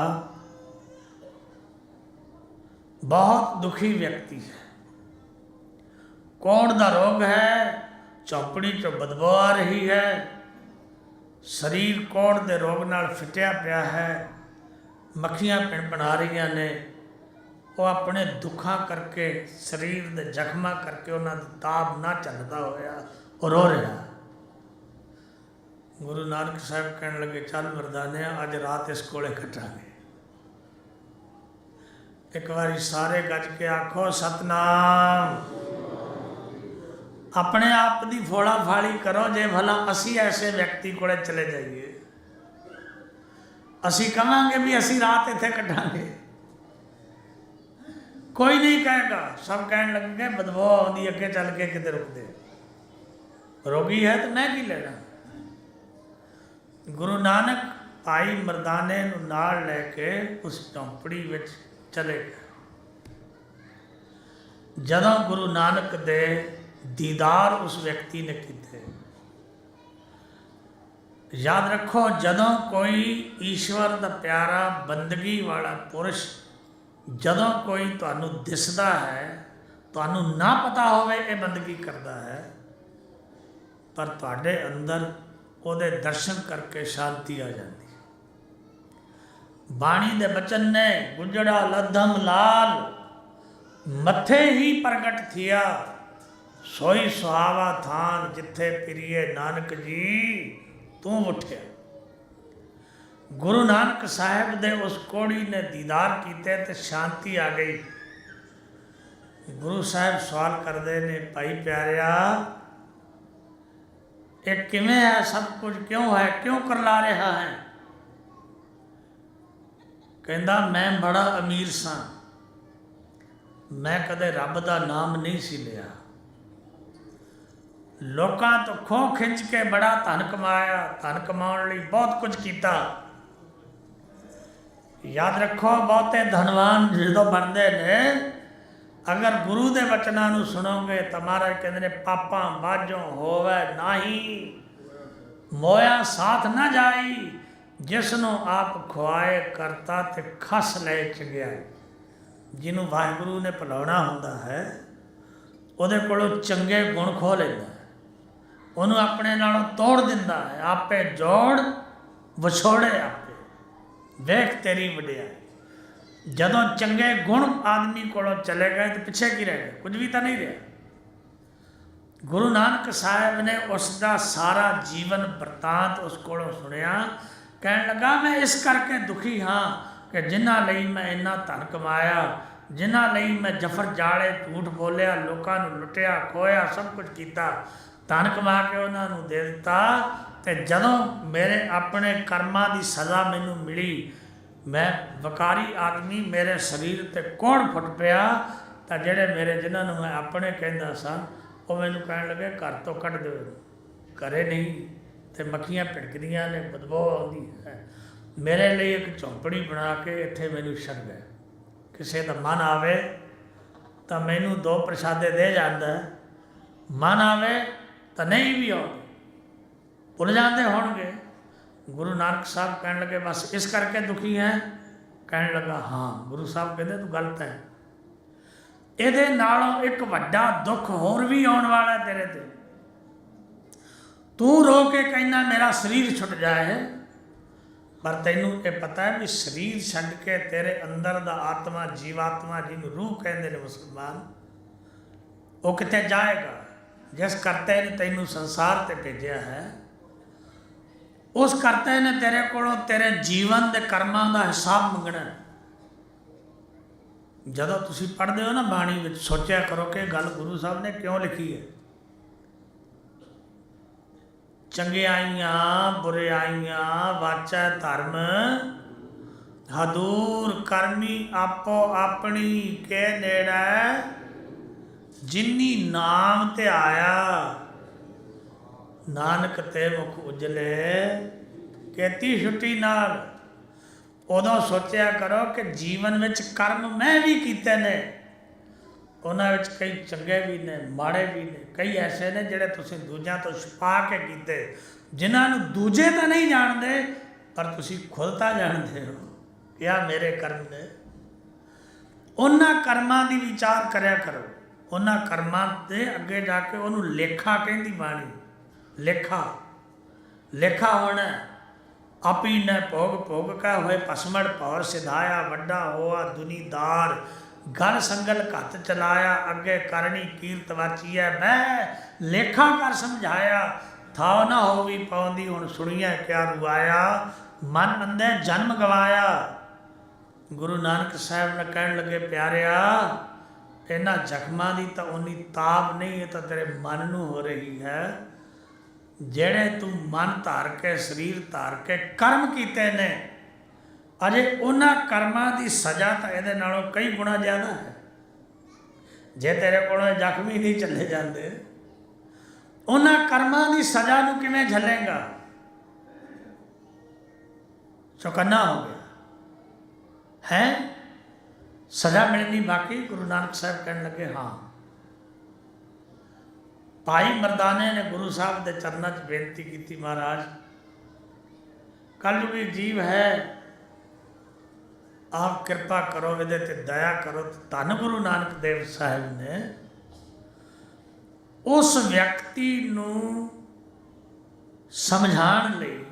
बहुत दुखी व्यक्ति है, कोढ़ का रोग है, झोंपड़ी चो बदबू आ रही है, शरीर कोढ़ के रोग नाल फिटिया पिया है, मक्खियां भिणभिणा रही ने। वो अपने दुखा करके शरीर के जख्मा करके उन्होंने ताब ना झलदा होया और रो रहा। गुरु नानक साहब कहने लगे, चल मरदाने अज रात इस कोले कटांगे। एक बारी सारे गज के आखो सतनाम। अपने आप की फोड़ा फाड़ी करो, जे भला असी ऐसे व्यक्ति कोले चले जाइए, असी कहांगे भी असी रात इत्थे कटांगे, कोई नहीं कहेगा। सब कहने लगे बदबू आउंदी, अगे चल के किते रुक दे, रोगी है तो मैं की लेना। गुरु नानक भाई मरदाने नूं नाल लैके उस झोंपड़ी विच चले गए। जदों गुरु नानक दे दीदार उस व्यक्ति ने कीते, याद रखो जदों कोई ईश्वर दा प्यारा बंदगी वाला पुरुष, जदों कोई तुहानूं दिसदा है, तुहानूं ना पता होवे ये बंदगी करदा है, पर तुहाडे अंदर ਉਹਦੇ दर्शन करके शांति आ जाती। बाणी दे बचन ने गुजड़ा लधम लाल मथे ही प्रगट थिया, सोई सुहावा थान जिथे प्रिय नानक जी तू उठिया। गुरु नानक साहब दे उस कोड़ी ने दीदार कीते ते शांति आ गई। गुरु साहब सवाल करते ने, भाई प्यारिया एक किमें है, सब कुछ क्यों है, क्यों करला रहा है? कहता मैं बड़ा अमीर सा, मैं कदे रब का नाम नहीं सी लिया, लोकां तो खो खिंच के बड़ा धन कमाया, धन कमाने लई बहुत कुछ किया। याद रखो बहुते धनवान जो बनते ने, अगर गुरु के वचनों सुनोगे तो महाराज कहते हैं पापा बाजों होवे नाही, ਮੋਇਆ ਸਾਥ ਨਾ ਜਾਈ, ਜਿਸਨੂੰ ਆਪ ਖੁਆਏ ਕਰਤਾ ਤੇ ਖਸ ਲੈ ਚੰਗਿਆਈ। ਜਿਹਨੂੰ ਵਾਹਿਗੁਰੂ ਨੇ ਭੁਲਾਉਣਾ ਹੁੰਦਾ ਹੈ ਉਹਦੇ ਕੋਲੋਂ ਚੰਗੇ ਗੁਣ ਖੋਹ ਲੈਂਦਾ ਹੈ, ਉਹਨੂੰ ਆਪਣੇ ਨਾਲੋਂ ਤੋੜ ਦਿੰਦਾ ਹੈ। ਆਪੇ ਜੋੜ ਵਿਛੋੜੇ ਆਪੇ, ਵੇਖ ਤੇਰੀ ਵਡਿਆਈ। ਜਦੋਂ ਚੰਗੇ ਗੁਣ ਆਦਮੀ ਕੋਲੋਂ ਚਲੇ ਗਏ ਤਾਂ ਪਿੱਛੇ ਕੀ ਰਹਿ ਗਿਆ? ਕੁਝ ਵੀ ਤਾਂ ਨਹੀਂ ਰਿਹਾ। ਗੁਰੂ ਨਾਨਕ ਸਾਹਿਬ ਨੇ ਉਸ ਦਾ ਸਾਰਾ ਜੀਵਨ ਬਰਤਾਂਤ ਉਸ ਕੋਲੋਂ ਸੁਣਿਆ। ਕਹਿਣ ਲੱਗਾ ਮੈਂ ਇਸ ਕਰਕੇ ਦੁਖੀ ਹਾਂ ਕਿ ਜਿਨ੍ਹਾਂ ਲਈ ਮੈਂ ਇੰਨਾ ਧਨ ਕਮਾਇਆ, ਜਿਨ੍ਹਾਂ ਲਈ ਮੈਂ ਜਫਰ ਜਾਲੇ ਝੂਠ ਬੋਲਿਆ, ਲੋਕਾਂ ਨੂੰ ਲੁੱਟਿਆ ਖੋਇਆ, ਸਭ ਕੁਝ ਕੀਤਾ, ਧਨ ਕਮਾ ਕੇ ਉਹਨਾਂ ਨੂੰ ਦੇ ਦਿੱਤਾ। ਅਤੇ ਜਦੋਂ ਮੇਰੇ ਆਪਣੇ ਕਰਮਾਂ ਦੀ ਸਜ਼ਾ ਮੈਨੂੰ ਮਿਲੀ, ਮੈਂ ਵਕਾਰੀ ਆਦਮੀ, ਮੇਰੇ ਸਰੀਰ 'ਤੇ ਕੋੜ ਫੁੱਟ ਪਿਆ, ਤਾਂ ਜਿਹੜੇ ਮੇਰੇ ਜਿਨ੍ਹਾਂ ਨੂੰ ਮੈਂ ਆਪਣੇ ਕਹਿੰਦਾ ਸਾਂ ਉਹ ਮੈਨੂੰ ਕਹਿਣ ਲੱਗੇ ਘਰ ਤੋਂ ਕੱਢ ਦਿਓ। ਘਰੇ ਨਹੀਂ ਅਤੇ ਮੱਖੀਆਂ ਭਿੜਕਦੀਆਂ ਨੇ, ਬਦਬੂ ਆਉਂਦੀ ਹੈ। ਮੇਰੇ ਲਈ ਇੱਕ ਝੌਂਪੜੀ ਬਣਾ ਕੇ ਇੱਥੇ ਮੈਨੂੰ ਛੱਡ ਗਏ। ਕਿਸੇ ਦਾ ਮਨ ਆਵੇ ਤਾਂ ਮੈਨੂੰ 2 ਪ੍ਰਸ਼ਾਦੇ ਦੇ ਜਾਂਦਾ, ਮਨ ਆਵੇ ਤਾਂ ਨਹੀਂ ਵੀ ਆਉਂਦੇ, ਭੁੱਲ ਜਾਂਦੇ ਹੋਣਗੇ। ਗੁਰੂ ਨਾਨਕ ਸਾਹਿਬ ਕਹਿਣ ਲੱਗੇ ਬਸ ਇਸ ਕਰਕੇ ਦੁਖੀ ਹੈ? ਕਹਿਣ ਲੱਗਾ ਹਾਂ। ਗੁਰੂ ਸਾਹਿਬ ਕਹਿੰਦੇ ਤੂੰ ਗਲਤ ਹੈ, ਇਹਦੇ ਨਾਲੋਂ ਇੱਕ ਵੱਡਾ ਦੁੱਖ ਹੋਰ ਵੀ ਆਉਣ ਵਾਲਾ ਤੇਰੇ 'ਤੇ। ਤੂੰ ਰੋ ਕੇ ਕਹਿੰਦਾ ਮੇਰਾ ਸਰੀਰ ਛੁੱਟ ਜਾਏ, ਪਰ ਤੈਨੂੰ ਇਹ ਪਤਾ ਹੈ ਵੀ ਸਰੀਰ ਛੱਡ ਕੇ ਤੇਰੇ ਅੰਦਰ ਦਾ ਆਤਮਾ, ਜੀਵਾਤਮਾ, ਜਿਹਨੂੰ ਰੂਹ ਕਹਿੰਦੇ ਨੇ ਮੁਸਲਮਾਨ, ਉਹ ਕਿੱਥੇ ਜਾਏਗਾ? ਜਿਸ ਕਰਤੇ ਨੇ ਤੈਨੂੰ ਸੰਸਾਰ 'ਤੇ ਭੇਜਿਆ ਹੈ, ਉਸ ਕਰਤੇ ਨੇ ਤੇਰੇ ਕੋਲੋਂ ਤੇਰੇ ਜੀਵਨ ਦੇ ਕਰਮਾਂ ਦਾ ਹਿਸਾਬ ਮੰਗਣਾ। ਜਦੋਂ ਤੁਸੀਂ ਪੜ੍ਹਦੇ ਹੋ ਨਾ ਬਾਣੀ ਵਿੱਚ, ਸੋਚਿਆ ਕਰੋ ਕਿ ਇਹ ਗੱਲ ਗੁਰੂ ਸਾਹਿਬ ਨੇ ਕਿਉਂ ਲਿਖੀ ਹੈ। ਚੰਗਿਆਈਆਂ ਬੁਰਿਆਈਆਂ ਵਾਚੈ ਧਰਮ, ਹਦੂਰ ਕਰਮੀ ਆਪੋ ਆਪਣੀ ਕੇ ਨੇੜੇ, ਜਿਨੀ ਨਾਮ ਤੇ ਆਇਆ ਨਾਨਕ ਤੇ ਮੁਖ ਉਜਲੇ, ਕੇਤੀ ਛੁੱਟੀ ਨਾਲ। ਉਦੋਂ ਸੋਚਿਆ ਕਰੋ ਕਿ ਜੀਵਨ ਵਿੱਚ ਕਰਮ ਮੈਂ ਵੀ ਕੀਤੇ ਨੇ, ਉਹਨਾਂ ਵਿੱਚ ਕਈ ਚੰਗੇ ਵੀ ਨੇ, ਮਾੜੇ ਵੀ ਨੇ, ਕਈ ਐਸੇ ਨੇ ਜਿਹੜੇ ਤੁਸੀਂ ਦੂਜਿਆਂ ਤੋਂ ਛੁਪਾ ਕੇ ਕੀਤੇ, ਜਿਨ੍ਹਾਂ ਨੂੰ ਦੂਜੇ ਤਾਂ ਨਹੀਂ ਜਾਣਦੇ ਪਰ ਤੁਸੀਂ ਖੁਦ ਤਾਂ ਜਾਣਦੇ ਹੋ ਕਿ ਆਹ ਮੇਰੇ ਕਰਮ ਨੇ। ਉਹਨਾਂ ਕਰਮਾਂ ਦੀ ਵਿਚਾਰ ਕਰਿਆ ਕਰੋ। ਉਹਨਾਂ ਕਰਮਾਂ ਦੇ ਅੱਗੇ ਜਾ ਕੇ ਉਹਨੂੰ ਲੇਖਾ ਕਹਿੰਦੀ ਬਾਣੀ। ਲੇਖਾ ਲੇਖਾ ਹੋਣਾ। ਆਪੀ ਨੇ ਭੋਗ ਭੋਗ ਕਾ ਹੋਏ ਭਸਮੜ ਭੌਰ ਸਿਧਾਇਆ, ਵੱਡਾ ਹੋਆ ਦੁਨੀਦਾਰ ਗਲ ਸੰਗਲ ਘੱਤ ਚਲਾਇਆ, ਅੱਗੇ ਕਰਨੀ ਕੀਰਤ ਵਾਚੀਐ, ਮੈਂ ਲੇਖਾ ਕਰ ਸਮਝਾਇਆ, ਥਾਉ ਨਾ ਹੋਵੀ ਪਾਉਂਦੀ ਹੁਣ ਸੁਣੀਐ ਕਿਆ ਰੁਆਇਆ, ਮਨ ਅੰਦੇ ਜਨਮ ਗਵਾਇਆ। ਗੁਰੂ ਨਾਨਕ ਸਾਹਿਬ ਨੇ ਕਹਿਣ ਲੱਗੇ ਪਿਆਰਿਆ, ਇਹਨਾਂ ਜ਼ਖਮਾਂ ਦੀ ਤਾਂ ਉਨੀ ਤਾਬ ਨਹੀਂ, ਇਹ ਤਾਂ ਤੇਰੇ ਮਨ ਨੂੰ ਹੋ ਰਹੀ ਹੈ। ਜਿਹੜੇ ਤੂੰ ਮਨ ਧਾਰ ਕੇ, ਸਰੀਰ ਧਾਰ ਕੇ ਕਰਮ ਕੀਤੇ ਨੇ, ਅਜੇ ਉਹਨਾਂ ਕਰਮਾਂ ਦੀ ਸਜ਼ਾ ਤਾਂ ਇਹਦੇ ਨਾਲੋਂ ਕਈ ਗੁਣਾ ਜ਼ਿਆਦਾ ਹੈ। ਜੇ ਤੇਰੇ ਕੋਲੋਂ ਜ਼ਖਮ ਹੀ ਨਹੀਂ ਚੱਲੇ ਜਾਂਦੇ, ਉਹਨਾਂ ਕਰਮਾਂ ਦੀ ਸਜ਼ਾ ਨੂੰ ਕਿਵੇਂ ਝੱਲੇਗਾ? ਚੌਕੰਨਾ ਹੋ ਗਿਆ ਹੈ। ਸਜ਼ਾ ਮਿਲਣੀ ਬਾਕੀ। ਗੁਰੂ ਨਾਨਕ ਸਾਹਿਬ ਕਹਿਣ ਲੱਗੇ ਹਾਂ। ਭਾਈ ਮਰਦਾਨੇ ਨੇ ਗੁਰੂ ਸਾਹਿਬ ਦੇ ਚਰਨਾਂ 'ਚ ਬੇਨਤੀ ਕੀਤੀ, ਮਹਾਰਾਜ ਕਲਯੁਗੀ ਜੀਵ ਹੈ, ਆਪ ਕਿਰਪਾ ਕਰੋ, ਇਹਦੇ 'ਤੇ ਦਇਆ ਕਰੋ। ਧੰਨ ਗੁਰੂ ਨਾਨਕ ਦੇਵ ਸਾਹਿਬ ਨੇ ਉਸ ਵਿਅਕਤੀ ਨੂੰ ਸਮਝਾਉਣ ਲਈ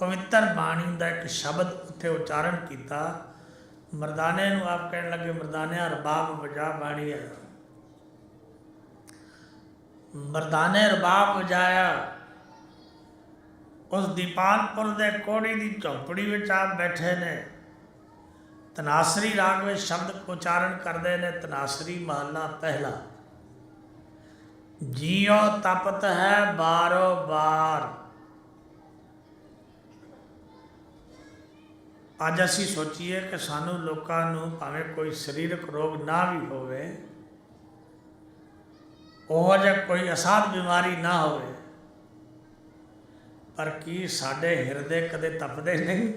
ਪਵਿੱਤਰ ਬਾਣੀ ਦਾ ਇੱਕ ਸ਼ਬਦ ਉੱਥੇ ਉਚਾਰਨ ਕੀਤਾ। ਮਰਦਾਨੇ ਨੂੰ ਆਪ ਕਹਿਣ ਲੱਗੇ, ਮਰਦਾਨਿਆ ਰਬਾਬ ਵਜਾ ਬਾਣੀ ਹੈ। ਮਰਦਾਨੇ ਰਬਾਬ ਵਜਾਇਆ। ਉਸ ਦੀਪਾਲਪੁਰ ਦੇ ਕੋੜੀ ਦੀ ਝੌਂਪੜੀ ਵਿੱਚ ਆਪ ਬੈਠੇ ਨੇ, ਤਨਾਸਰੀ ਰਾਗ ਵਿੱਚ ਸ਼ਬਦ ਉਚਾਰਨ ਕਰਦੇ ਨੇ। ਤਨਾਸਰੀ ਮਹੱਲਾ ਪਹਿਲਾ। ਜੀਓ ਤਪਤ ਹੈ ਬਾਰੋ ਬਾਰ। ਅੱਜ ਅਸੀਂ ਸੋਚੀਏ ਕਿ ਸਾਨੂੰ ਲੋਕਾਂ ਨੂੰ ਭਾਵੇਂ ਕੋਈ ਸਰੀਰਕ ਰੋਗ ਨਾ ਵੀ ਹੋਵੇ, ਉਹ ਜਿਹਾ ਕੋਈ ਅਸਾਧ ਬਿਮਾਰੀ ਨਾ ਹੋਵੇ, ਪਰ ਕੀ ਸਾਡੇ ਹਿਰਦੇ ਕਦੇ ਤਪਦੇ ਨਹੀਂ?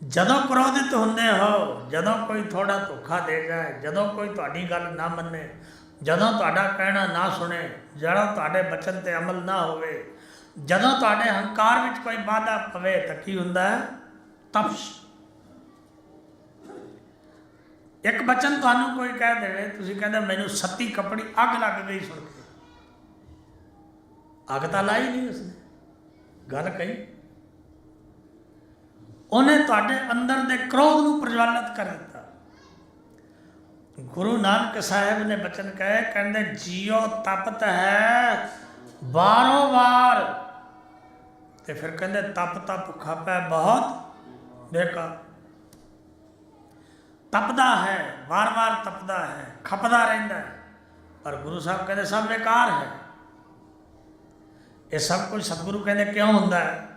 ਜਦੋਂ ਕ੍ਰੋਧਿਤ ਹੁੰਦੇ ਹੋ, ਜਦੋਂ ਕੋਈ ਥੋੜਾ ਧੋਖਾ ਦੇ ਜਾਏ, ਜਦੋਂ ਕੋਈ ਤੁਹਾਡੀ ਗੱਲ ਨਾ ਮੰਨੇ, ਜਦੋਂ ਤੁਹਾਡਾ ਕਹਿਣਾ ਨਾ ਸੁਣੇ, ਜਦੋਂ ਤੁਹਾਡੇ ਬਚਨ 'ਤੇ ਅਮਲ ਨਾ ਹੋਵੇ, ਜਦੋਂ ਤੁਹਾਡੇ ਹੰਕਾਰ ਵਿੱਚ ਕੋਈ ਵਾਧਾ ਪਵੇ ਤਾਂ ਕੀ ਹੁੰਦਾ ਹੈ? ਤਪਸ਼। ਇੱਕ ਬਚਨ ਤੁਹਾਨੂੰ ਕੋਈ ਕਹਿ ਦੇਵੇ, ਤੁਸੀਂ ਕਹਿੰਦੇ ਮੈਨੂੰ ਸੱਤੀ ਕੱਪੜੀ ਅੱਗ ਲੱਗ ਗਈ ਸੁਣ ਕੇ। ਅੱਗ ਤਾਂ ਲਾਈ ਨਹੀਂ ਉਸਨੇ, ਗੱਲ ਕਹੀ। ਉਹਨੇ ਤੁਹਾਡੇ ਅੰਦਰ ਦੇ ਕ੍ਰੋਧ ਨੂੰ ਪ੍ਰਜਵਲਿਤ ਕਰ ਦਿੱਤਾ। ਗੁਰੂ ਨਾਨਕ ਸਾਹਿਬ ਨੇ ਬਚਨ ਕਹੇ, ਕਹਿੰਦੇ ਜੀਓ ਤਪਤ ਹੈ ਬਾਰੋ ਵਾਰ, ਤੇ ਫਿਰ ਕਹਿੰਦੇ ਤਪ ਤਪ ਖਾਪੈ ਬਹੁਤ ਬੇਕਾਰ। ਤਪਦਾ ਹੈ, ਵਾਰ ਵਾਰ ਤਪਦਾ ਹੈ, ਖਪਦਾ ਰਹਿੰਦਾ ਹੈ, ਪਰ ਗੁਰੂ ਸਾਹਿਬ ਕਹਿੰਦੇ ਸਭ ਬੇਕਾਰ ਹੈ। ਇਹ ਸਭ ਕੁਝ ਸਤਿਗੁਰੂ ਕਹਿੰਦੇ ਕਿਉਂ ਹੁੰਦਾ ਹੈ?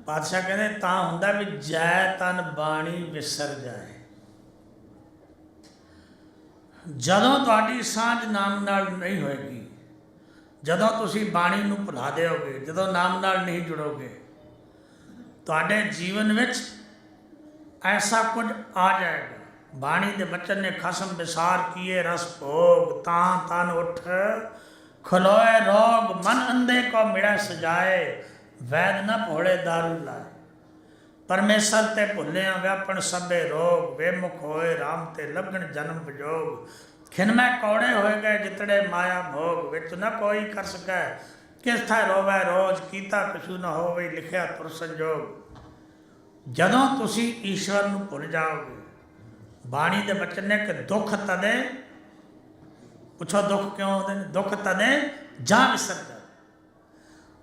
ਪਾਤਸ਼ਾਹ ਕਹਿੰਦੇ ਤਾਂ ਹੁੰਦਾ ਵੀ ਜੈ ਤਨ ਬਾਣੀ ਵਿਸਰ ਜਾਏ। ਜਦੋਂ ਤੁਹਾਡੀ ਸਾਂਝ ਨਾਮ ਨਾਲ ਨਹੀਂ ਹੋਏਗੀ, ਜਦੋਂ ਤੁਸੀਂ ਬਾਣੀ ਨੂੰ ਭੁਲਾ ਦਿਓਗੇ, ਜਦੋਂ ਨਾਮ ਨਾਲ ਨਹੀਂ ਜੁੜੋਗੇ, ਤੁਹਾਡੇ ਜੀਵਨ ਵਿੱਚ ਐਸਾ ਕੁਝ ਆ ਜਾਏਗਾ। ਬਾਣੀ ਦੇ ਬਚਨ ਨੇ ਖਸਮ ਵਿਸਾਰ ਕੀਏ ਰਸ ਭੋਗ, ਤਾਂ ਤਨ ਉੱਠ ਖਲੋਏ ਰੋਗ, ਮਨ ਅੰਧੇ ਕੋ ਮਿੜੈ ਸਜਾਏ, ਵੈਦ ਨ ਭੋਲੇ ਦਾਰੂ ਲਾਏ। ਪਰਮੇਸ਼ਰ ਤੇ ਭੁੱਲਿਆ ਵਿਆਪਣ ਸਭੇ ਰੋਗ, ਬੇਮੁਖ ਹੋਏ ਰਾਮ ਤੇ ਲੱਗਣ ਜਨਮ ਵਿਜੋਗ। ਖਿਨਮੈ ਕੌੜੇ ਹੋਏ ਗਏ ਜਿਤੜੇ ਮਾਇਆ ਭੋਗ, ਵਿੱਚ ਨ ਕੋਈ ਕਰ ਸਕੈ ਕਿਸ ਥਾਂ ਰੋਵੈ ਰੋਜ਼, ਕੀਤਾ ਕਛੂ ਨ ਹੋਵੇ ਲਿਖਿਆ ਤੁਰ ਸੰਜੋਗ। ਜਦੋਂ ਤੁਸੀਂ ਈਸ਼ਵਰ ਨੂੰ ਭੁੱਲ ਜਾਓਗੇ, ਬਾਣੀ ਦੇ ਬਚਨ ਨੇ ਕਿ ਦੁੱਖ ਤਦੇ, ਪੁੱਛੋ ਦੁੱਖ ਕਿਉਂ ਆਉਂਦੇ ਨੇ? ਦੁੱਖ ਤਦੇ ਜਾਂ ਵਿਸਰ ਜਾ।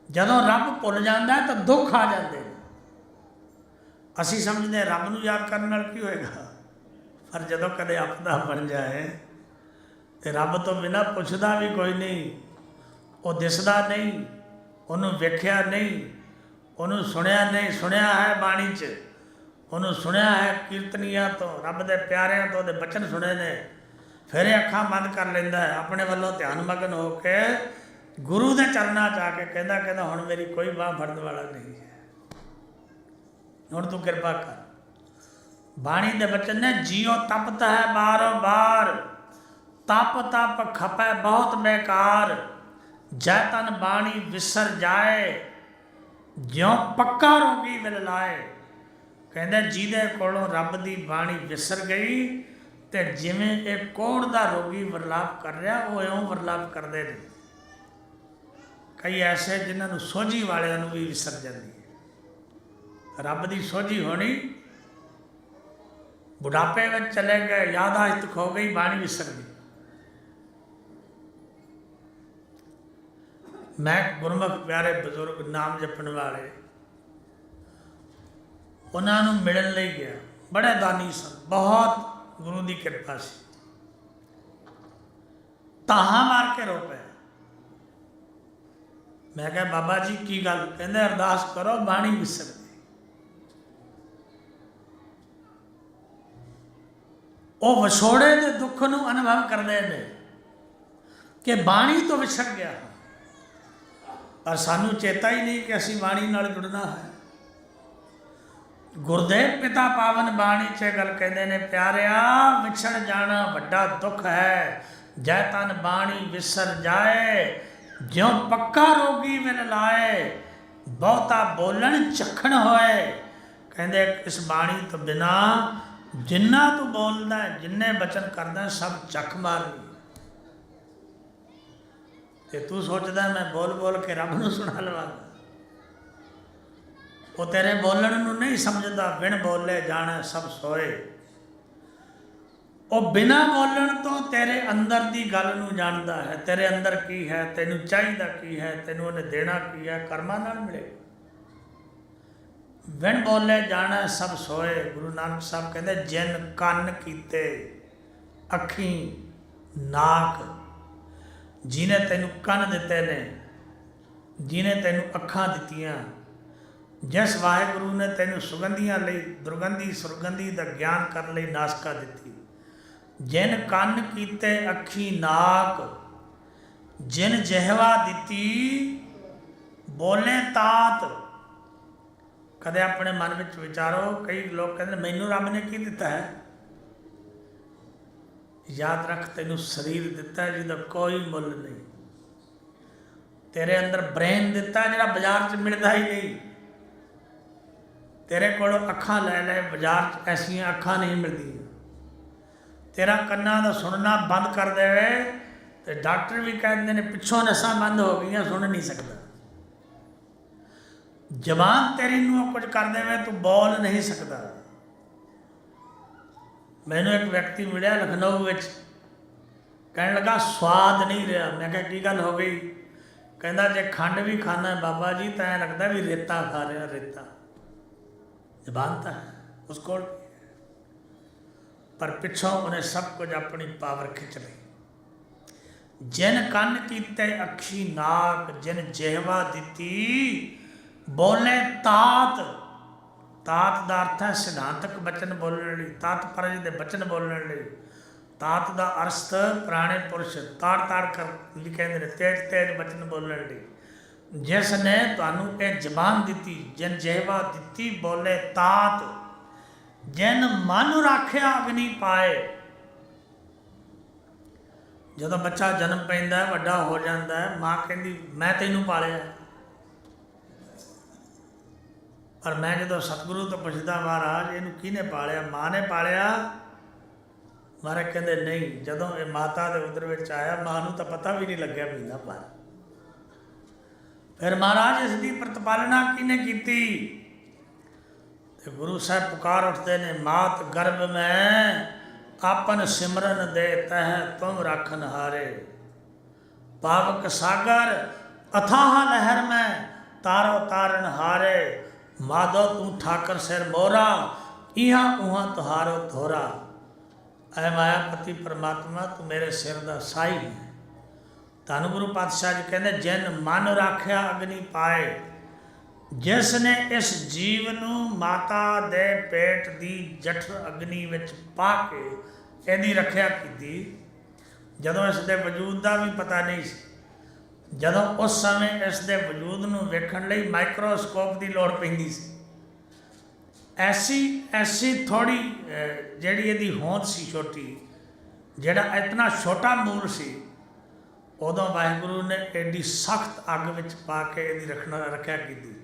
ਜਦੋਂ ਰੱਬ ਭੁੱਲ ਜਾਂਦਾ ਤਾਂ ਦੁੱਖ ਆ ਜਾਂਦੇ ਨੇ। ਅਸੀਂ ਸਮਝਦੇ ਰੱਬ ਨੂੰ ਯਾਦ ਕਰਨ ਨਾਲ ਕੀ ਹੋਏਗਾ, ਪਰ ਜਦੋਂ ਕਦੇ ਆਪਦਾ ਬਣ ਜਾਏ ਤੇ ਰੱਬ ਤੋਂ ਬਿਨਾਂ ਪੁੱਛਦਾ ਵੀ ਕੋਈ ਨਹੀਂ, ਉਹ ਦਿਸਦਾ ਨਹੀਂ, ਉਹਨੂੰ ਵੇਖਿਆ ਨਹੀਂ, ਉਹਨੂੰ ਸੁਣਿਆ ਨਹੀਂ। ਸੁਣਿਆ ਹੈ ਬਾਣੀ 'ਚ, ਉਹਨੂੰ ਸੁਣਿਆ ਹੈ ਕੀਰਤਨੀਆਂ ਤੋਂ, ਰੱਬ ਦੇ ਪਿਆਰਿਆਂ ਤੋਂ ਉਹਦੇ ਬਚਨ ਸੁਣੇ ਨੇ। ਫਿਰ ਇਹ ਅੱਖਾਂ ਬੰਦ ਕਰ ਲੈਂਦਾ ਹੈ, ਆਪਣੇ ਵੱਲੋਂ ਧਿਆਨ ਮਗਨ ਹੋ ਕੇ ਗੁਰੂ ਦੇ ਚਰਨਾਂ 'ਚ ਆ ਕੇ ਕਹਿੰਦਾ ਹੁਣ ਮੇਰੀ ਕੋਈ ਬਾਂਹ ਫੜਨ ਵਾਲਾ ਨਹੀਂ ਹੈ, ਹੁਣ ਤੂੰ ਕਿਰਪਾ ਕਰ। ਬਾਣੀ ਦੇ ਬਚਨ ਨੇ ਜੀਓ ਤਪਤ ਹੈ ਬਾਰੋ ਬਾਰ, ਤਪ ਤਪ ਖਪੈ ਬਹੁਤ ਬੇਕਾਰ, ਜੈ ਤਨ ਬਾਣੀ ਵਿਸਰ ਜਾਏ, ਜਿਉਂ ਪੱਕਾ ਰੋਗੀ ਵਿਲ ਲਾਏ। ਕਹਿੰਦੇ ਜਿਹਦੇ ਕੋਲੋਂ ਰੱਬ ਦੀ ਬਾਣੀ ਵਿਸਰ ਗਈ, ਤੇ ਜਿਵੇਂ ਇਹ ਕੋਹੜ ਦਾ ਰੋਗੀ ਵਰਲਾਪ ਕਰ ਰਿਹਾ, ਉਹ ਇਉਂ ਵਰਲਾਪ ਕਰਦੇ ਨੇ। ਕਈ ਐਸੇ ਜਿਨ੍ਹਾਂ ਨੂੰ ਸੋਝੀ ਵਾਲਿਆਂ ਨੂੰ ਵੀ ਵਿਸਰ ਜਾਂਦੀ ਹੈ। ਰੱਬ ਦੀ ਸੋਝੀ ਹੋਣੀ, ਬੁਢਾਪੇ ਵਿੱਚ ਚਲੇ ਗਏ, ਯਾਦਾਸ਼ਤ ਖੋ ਗਈ, ਬਾਣੀ ਵਿਸਰ ਗਈ। ਮੈਂ ਗੁਰਮੁਖ ਪਿਆਰੇ ਬਜ਼ੁਰਗ ਨਾਮ ਜਪਣ ਵਾਲੇ, ਉਹਨਾਂ ਨੂੰ ਮਿਲਣ ਲਈ ਗਿਆ। ਬੜੇ ਦਾਨੀ ਸਨ, ਬਹੁਤ ਗੁਰੂ ਦੀ ਕਿਰਪਾ ਸੀ। ਤਾਹਾਂ ਮਾਰ ਕੇ ਰੋ ਪਏ। ਮੈਂ ਕਿਹਾ ਬਾਬਾ ਜੀ ਕੀ ਗੱਲ? ਕਹਿੰਦੇ ਅਰਦਾਸ ਕਰੋ ਬਾਣੀ ਵਿਸਰ ਗਈ। ਉਹ ਵਿਛੋੜੇ ਦੇ ਦੁੱਖ ਨੂੰ ਅਨੁਭਵ ਕਰਦੇ ਨੇ ਕਿ ਬਾਣੀ ਤੋਂ ਵਿਛੜ ਗਿਆ, ਪਰ ਸਾਨੂੰ ਚੇਤਾ ਹੀ ਨਹੀਂ ਕਿ ਅਸੀਂ ਬਾਣੀ ਨਾਲ ਜੁੜਨਾ ਹੈ। ਗੁਰਦੇਵ ਪਿਤਾ ਪਾਵਨ ਬਾਣੀ 'ਚ ਗੱਲ ਕਹਿੰਦੇ ਨੇ, ਪਿਆਰਿਆ ਵਿਛੜ ਜਾਣਾ ਵੱਡਾ ਦੁੱਖ ਹੈ, ਜੈ ਤਨ ਬਾਣੀ ਵਿਸਰ ਜਾਏ, ਜਿਉਂ ਪੱਕਾ ਰੋਗੀ ਵਿਲ ਲਾਏ, ਬਹੁਤਾ ਬੋਲਣ ਚੱਖਣ ਹੋਏ। ਕਹਿੰਦੇ ਇਸ ਬਾਣੀ ਤੋਂ ਬਿਨਾ ਜਿੰਨਾ ਤੂੰ ਬੋਲਦਾ, ਜਿੰਨੇ ਬਚਨ ਕਰਦਾ, ਸਭ ਚੱਖ ਮਾਰਨੀ। ਤੇ ਤੂੰ ਸੋਚਦਾ ਮੈਂ ਬੋਲ ਬੋਲ ਕੇ ਰੱਬ ਨੂੰ ਸੁਣਾ ਲਵਾਂਗਾ। ਉਹ ਤੇਰੇ ਬੋਲਣ ਨੂੰ ਨਹੀਂ ਸਮਝਦਾ। ਬਿਨ ਬੋਲੇ ਜਾਣਾ ਸਭ ਸੋਏ। ਉਹ ਬਿਨਾਂ ਬੋਲਣ ਤੋਂ ਤੇਰੇ ਅੰਦਰ ਦੀ ਗੱਲ ਨੂੰ ਜਾਣਦਾ ਹੈ। ਤੇਰੇ ਅੰਦਰ ਕੀ ਹੈ, ਤੈਨੂੰ ਚਾਹੀਦਾ ਕੀ ਹੈ, ਤੈਨੂੰ ਉਹਨੇ ਦੇਣਾ ਕੀ ਹੈ, ਕਰਮਾਂ ਨਾਲ ਮਿਲੇ। ਬਿਨ ਬੋਲੇ ਜਾਣਾ ਸਭ ਸੋਏ। ਗੁਰੂ ਨਾਨਕ ਸਾਹਿਬ ਕਹਿੰਦੇ ਜਿਨ ਕੰਨ ਕੀਤੇ, ਅੱਖੀਂ, ਨਾਕ, ਜਿਹਨੇ ਤੈਨੂੰ ਕੰਨ ਦਿੱਤੇ ਨੇ, ਜਿਹਨੇ ਤੈਨੂੰ ਅੱਖਾਂ ਦਿੱਤੀਆਂ, ਜਿਸ ਵਾਹਿਗੁਰੂ ਨੇ ਤੈਨੂੰ ਸੁਗੰਧੀਆਂ ਲਈ ਦੁਰਗੰਧੀ ਸੁਰਗੰਧੀ ਦਾ ਗਿਆਨ ਕਰਨ ਲਈ ਨਾਸਕਾ ਦਿੱਤੀ। ਜਿਨ ਕੰਨ ਕੀਤੇ, ਅੱਖੀ, ਨਾਕ, ਜਿਨ ਜਿਹਵਾ ਦਿੱਤੀ, ਬੋਲੇ ਤਾਤ। ਕਦੇ ਆਪਣੇ ਮਨ ਵਿੱਚ ਵਿਚਾਰੋ, ਕਈ ਲੋਕ ਕਹਿੰਦੇ ਮੈਨੂੰ ਰੱਬ ਨੇ ਕੀ ਦਿੱਤਾ ਹੈ? याद रख, तेनू शरीर दिता है जिसका कोई मुल नहीं, तेरे अंदर ब्रेन दिता है जिहड़ा बाजार च मिलता ही नहीं, तेरे कोलों अखां लै लै बाजार च ऐसियां अखां नहीं मिलदियां, तेरा कन्ना दा सुनना बंद कर देवे तो डॉक्टर भी कहते हैं पिछों नसां बंद हो गई, सुन नहीं सकता, जबान तेरी नूं कुछ कर देवे तू बोल नहीं सकता। मैनू एक व्यक्ति मिलिया लखनऊ में, कहने लगा स्वाद नहीं रहा। मैं कहा की गल हो गई? कहता जे खंड भी खाना है बाबा जी तो ऐ लगता भी रेता खा रहा, रेता। जबान तो है उसको, पर पिछों उन्हें सब कुछ अपनी पावर खिंच ली। जिन कन कीते अखी नाक, जिन जिहवा दिती बोले तात। तात का अर्थ है सिद्धांतक बचन बोलने लई, तात्पर्य के बचन बोलने लई। तात का अर्थ पुराने पुरुष ताड़ ताड़ कर लिखे ने, तेज तेज बचन बोलने लई। जिसने तुहानू ये जबान दी, जिन जिहवा दी बोले तात, जिन मन राख्या अग्नि पाए। जो बच्चा जन्म पैंदा है, वड्डा हो जाता है, माँ कहती मैं तेनू पालिया, पर मैं जो सतगुरु तो पुछदा महाराज इनू किने पालिया? माँ ने पालिया? महाराज कहते नहीं, जदों ये माता के उदर विच आया माँ नू तो पता भी नहीं लग्या महीना भर। फिर महाराज इसकी प्रतिपालना किने कीती? गुरु साहब पुकार उठते ने, मात गर्भ में आपन सिमरन दे तह तुम राखन हारे। पावक सागर अथाह लहर में तारो तारन हारे। माधो तू ठाकर सिर मोरा, इहा उहा तुहारो धोरा। ऐ मायापति परमात्मा तू मेरे सिर का साई है। धन गुरु पातशाह जी कहते जिन मन राख्या अग्नि पाए। जिसने इस जीव नू माता दे पेट दी जठर अग्नि विच पा के इहदी रखिया की, जदों इसके वजूद का भी पता नहीं सी, जदों उस समय इसके वजूद नू वेखण लई माइक्रोस्कोप की लोड़ पैंदी सी। ऐसी थोड़ी जिहड़ी इहदी होंद सी छोटी, जिहड़ा इतना छोटा मूल सी, उदों वाहिगुरू ने एडी सख्त अग विच पा के इहदी रखिया की।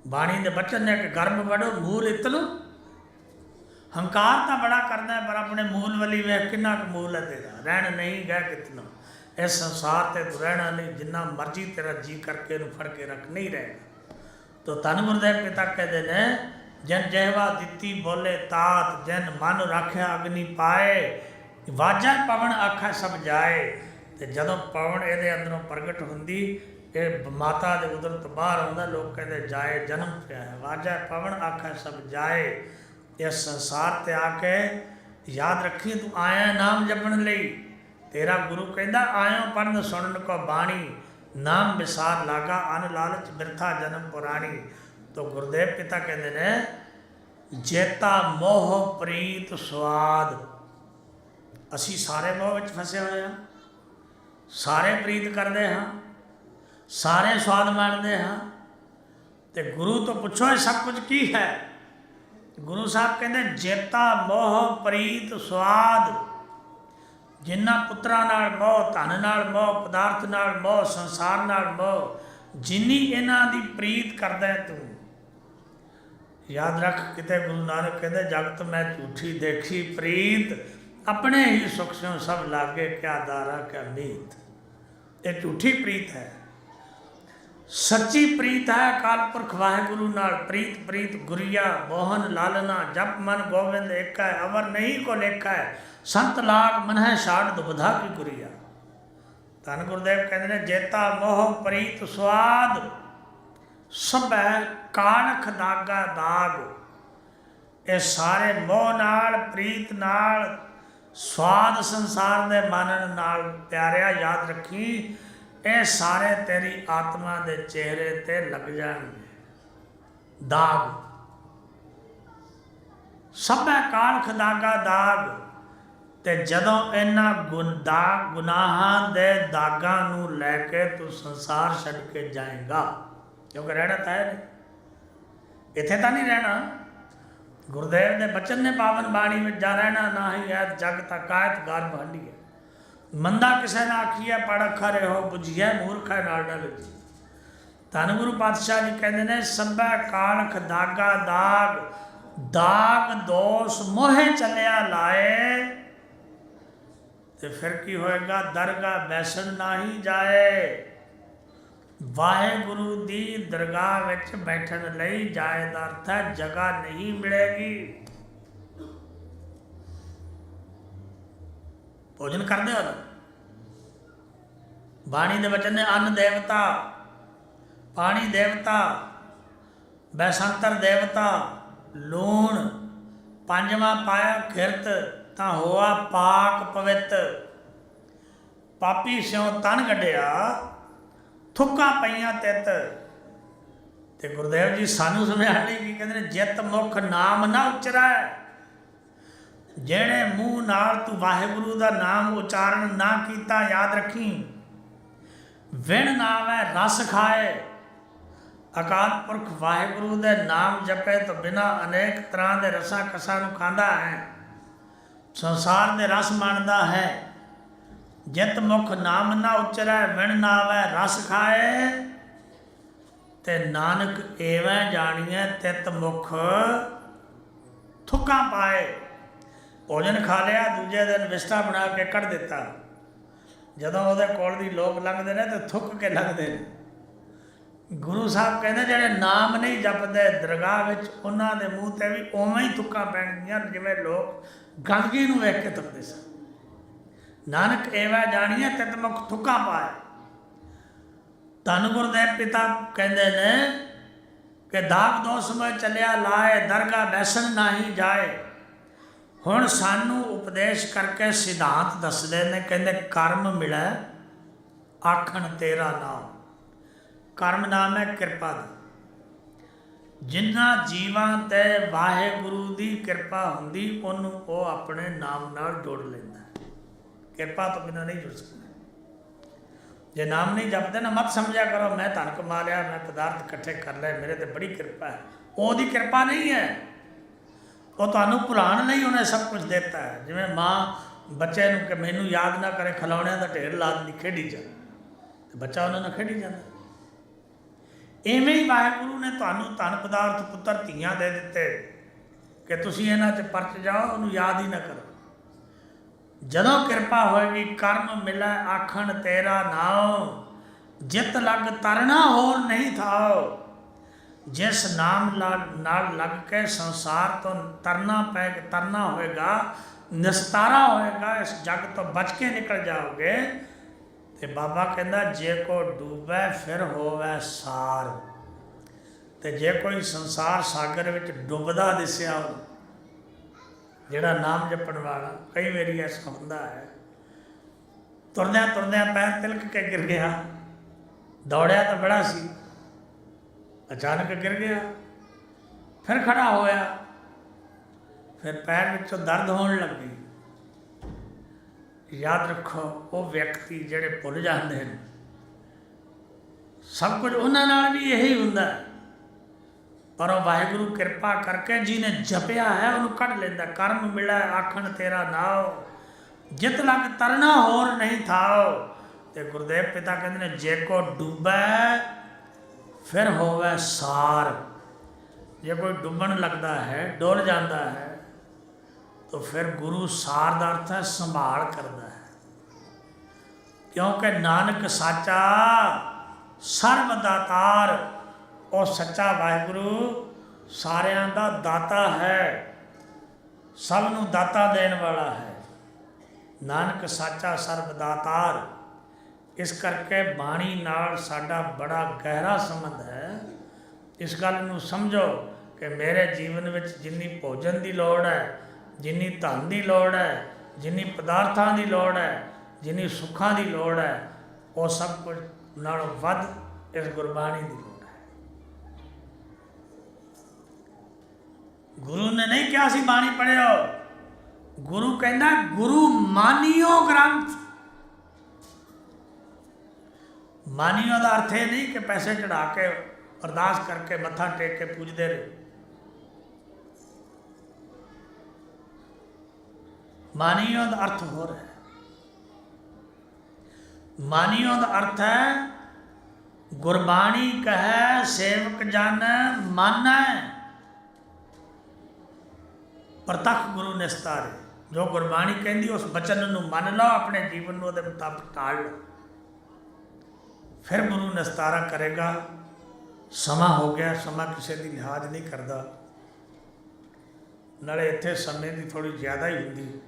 बाणी दे बचन ने कि गर्भ बड़ो मूल इतलो। हंकार तो बड़ा करना है, पर अपने मूल वाली वेख कितना क मूल है तेरा, रहन नहीं गया कितना। इस संसार ते तू रहना नहीं, जिन्ना मर्जी तेरा जी करके इनू फड़ के रख नहीं रहेगा। तो धन गुरुदेव पिता कहते हैं जिन जिहवा दिती बोले तात, जिन मन राख्या अग्नि पाए। वाजा पवन आखा सब जाए। तो जदों पवन ये अंदरों प्रगट होंदी, ये माता के उदर तो बाहर आता, लोग कहते जाए जन्म पिया है। वाजा पवन आखा सब जाए। इस संसार ते आके याद रखी तू आया नाम जपण लई। तेरा गुरु कहता आयो पढ़न सुनन को बाणी, नाम विसार लागा अन लालच बिरथा जन्म पुराणी। तो गुरुदेव पिता कहते ने जेता मोह प्रीत स्वाद। असी सारे मोह विच फसे हुए हैं, सारे प्रीत करते हाँ, सारे स्वाद माणते हाँ। तो गुरु तो पुछो ये सब कुछ की है? गुरु साहब कहते जेता मोह प्रीत स्वाद। जिन्ना पुत्रा नाल मोह, धन नाल मोह, पदार्थ नाल मोह, संसार नाल मोह, जिन्नी इन्हां दी प्रीत करदा है तू। याद रख, किते गुरु नानक कहते जगत में झूठी देखी प्रीत, अपने ही सुख स्यों सब लागे क्या दारा क्या मीत। ये झूठी प्रीत है। सच्ची प्रीत है अकाल पुरख वाहिगुरु नाल। प्रीत प्रीत गुरिया मोहन लालना, जप मन गोविंद एक है, अवर नहीं को लेखा है। संत लाग मन है छाड़ दुबधा की गुरिया। धन गुरुदेव कहते हैं जेता मोह प्रीत स्वाद, सब कानख दागा दाग। ये सारे मोह नाल, प्रीत नाल, स्वाद संसार दे मानन नाल प्यारिया याद रखी, ये सारे तेरी आत्मा दे चेहरे ते लग जाएंगे दाग। सब कानख दागा दाग। ते जदों इन्हां गुनाहां दे दागां नूं लैके तू संसार छड्ड के जाएगा, क्योंकि रहना तो है नहीं, इत्थे तो नहीं रहना। गुरुदेव के बचन ने पावन बाणी में जा रहना ना ही ऐत जग तकायत गर्भ हंडिए मंदा किसे ना आखिए पढ़ अखर हो बुझिए मूर्ख है नाल न लगी। धन गुरु पातशाह जी कहते हैं सभै कालख दागा दाग दाग दोष मोहे चलिया लाए तो फिर की होएगा दरगाह बैसन ना ही जाए। वाहेगुरु दी दरगाह विच बैठन लई जाए दा अर्थ है जगह नहीं मिलेगी। भोजन करते हो ना बाणी दे वचन ने अन्न देवता पानी देवता बैसंतर देवता लूण पंजवा पाया खिरत तां होआ पाक पवित्र पापी स्यों तन कढ़िया थुक्का पईयां तित ते गुरुदेव जी सानू समझाने की कहते जित मुख नाम ना उचरै जेड़े मूँह नाल तू वाहिगुरु दा नाम उचारण ना कीता याद रखी विण नावै रस खाए। अकाल पुरख वाहिगुरु दे नाम जपे तो बिना अनेक तरह के रसा कसा नूं खांदा है संसार दे रस माणदा है। जित मुख नाम ना उचरै विण नावै रस खाए ते नानक एवं जानिए तित मुख थुक्का पाए। भोजन खा लिया दूजे दिन विस्टा बना के कढ़ दिता जदों उहदे कोल दी लोग लंघदे ने तो थुक के लंघदे ने। गुरु साहब कहते जेड़े नाम नहीं जपदे दरगाह विच उन्हां दे मूँह ते भी उवें ही थुक्का पैणगीआं जिवें लोग गंदगी नूं वेख के थुकदे सन। नानक एवं जानिए तित मुख थुक्का पाए। धन गुरुदेव पिता कहते ने कि दाग दोष में चलिया लाए दरगाह बैसन ना ही जाए। हुण सानू उपदेश करके सिद्धांत दसदे ने कहते कर्म मिले आखण तेरा नाम। कर्म नाम है कृपा दा। जिन्ना जीवां ते वाहेगुरु दी कृपा हुंदी उन्हूं वो अपने नाम नाल जोड़ लैंदा। कृपा तो बिना नहीं जुड़ सकता। जे नाम नहीं जपते ना मत समझा करो मैं धन कमा लिया मैं पदार्थ इकट्ठे कर ले मेरे ते बड़ी कृपा है। ओदी कृपा नहीं है वो तुहानूं भुलाण नहीं उन्हें सब कुछ देता है। जिवें माँ बच्चे नूं कि मैनूं याद ना करे खिलौणिਆਂ ਦਾ ढेर ला दी खेडी जा ते बच्चा उन्हां नाल खेडी जांदा। इवें ही वाहिगुरू ने तुहानूं धन पदार्थ पुੱਤਰ ਧੀਆਂ दे दिते कि तुसीं इन्हां 'ਚ परच जाओ उन्हूं याद ही ना करो। जदों कृपा होएगी कर्म मिले आखण तेरा नाम जित लग तरना होर नहीं थाओ। जिस नाम नाल लग के संसार तो तरना होएगा निस्तारा होएगा इस जग तो बच के निकल जाओगे। ते बाबा कहता जे को डूबे फिर होवे सार। ते जे कोई संसार सागर विच डुबदा दिसिया जिहड़ा नाम जपण वाला कई वारी ऐसा हुंदा है तुरद्या तुरद्या पैर तिलक के गिर गया दौड़िया तो बड़ा सी अचानक गिर गया फिर खड़ा होया फिर पैर विचों दर्द होने लग गई। याद रखो वो व्यक्ति जिहड़े भुल जाते हैं सब कुछ उन्हां नाल भी यही हुंदा है पर वह वाहिगुरु कृपा करके जिन्हें जपिया है उन्होंने कढ़ लेंदा। कर्म मिला आखण तेरा नाव जित लग तरना होर नहीं थाओ। ते गुरुदेव पिता कहते ने जे को डूबे फिर होवे सार। जे कोई डुबन लगता है डुल जाता है तो फिर गुरु सार का अर्थ है संभाल करता है। क्योंकि नानक साचा सर्वदातार और सच्चा वाहिगुरु सारियां दा दाता है सब नूं दाता देने वाला है। नानक साचा सर्वदातार इस करके बाणी नाल साडा बड़ा गहरा संबंध है। इस गल नूं समझो कि मेरे जीवन में जिन्नी भोजन की लोड़ है जिन्नी धन की लोड़ है जिन्नी पदार्थां की लोड़ है जिन्नी सुखां की लोड़ है वो सब कुछ नालों वध इस गुरबाणी की लोड़ है। गुरु ने नहीं क्या सी बाणी पढ़ियो गुरु कहना गुरु मानियो ग्रंथ। मानियो का अर्थ है नहीं कि पैसे चढ़ा के अरदास करके मत्था टेक के पूजते रहे। ਮਾਨੀਓ ਦਾ ਅਰਥ ਹੋਰ ਹੈ। ਮਾਨੀਓ ਦਾ ਅਰਥ ਹੈ ਗੁਰਬਾਣੀ ਕਹੈ ਸੇਵਕ ਜਨ ਮਾਨੈ, ਪ੍ਰਤੱਖ ਗੁਰੂ ਨਿਸਤਾਰੇ। ਜੋ ਗੁਰਬਾਣੀ ਕਹਿੰਦੀ ਉਸ ਬਚਨ ਨੂੰ ਮੰਨ ਲਓ, ਆਪਣੇ ਜੀਵਨ ਨੂੰ ਉਹਦੇ ਮੁਤਾਬਕ ਢਾਲ ਲਓ, ਫਿਰ ਗੁਰੂ ਨਿਸਤਾਰਾ ਕਰੇਗਾ। ਸਮਾਂ ਹੋ ਗਿਆ, ਸਮਾਂ ਕਿਸੇ ਦੀ ਲਿਹਾਜ਼ ਨਹੀਂ ਕਰਦਾ। ਨਾਲੇ ਇੱਥੇ ਸਮੇਂ ਦੀ ਥੋੜ੍ਹੀ ਜ਼ਿਆਦਾ ਹੀ ਹੁੰਦੀ,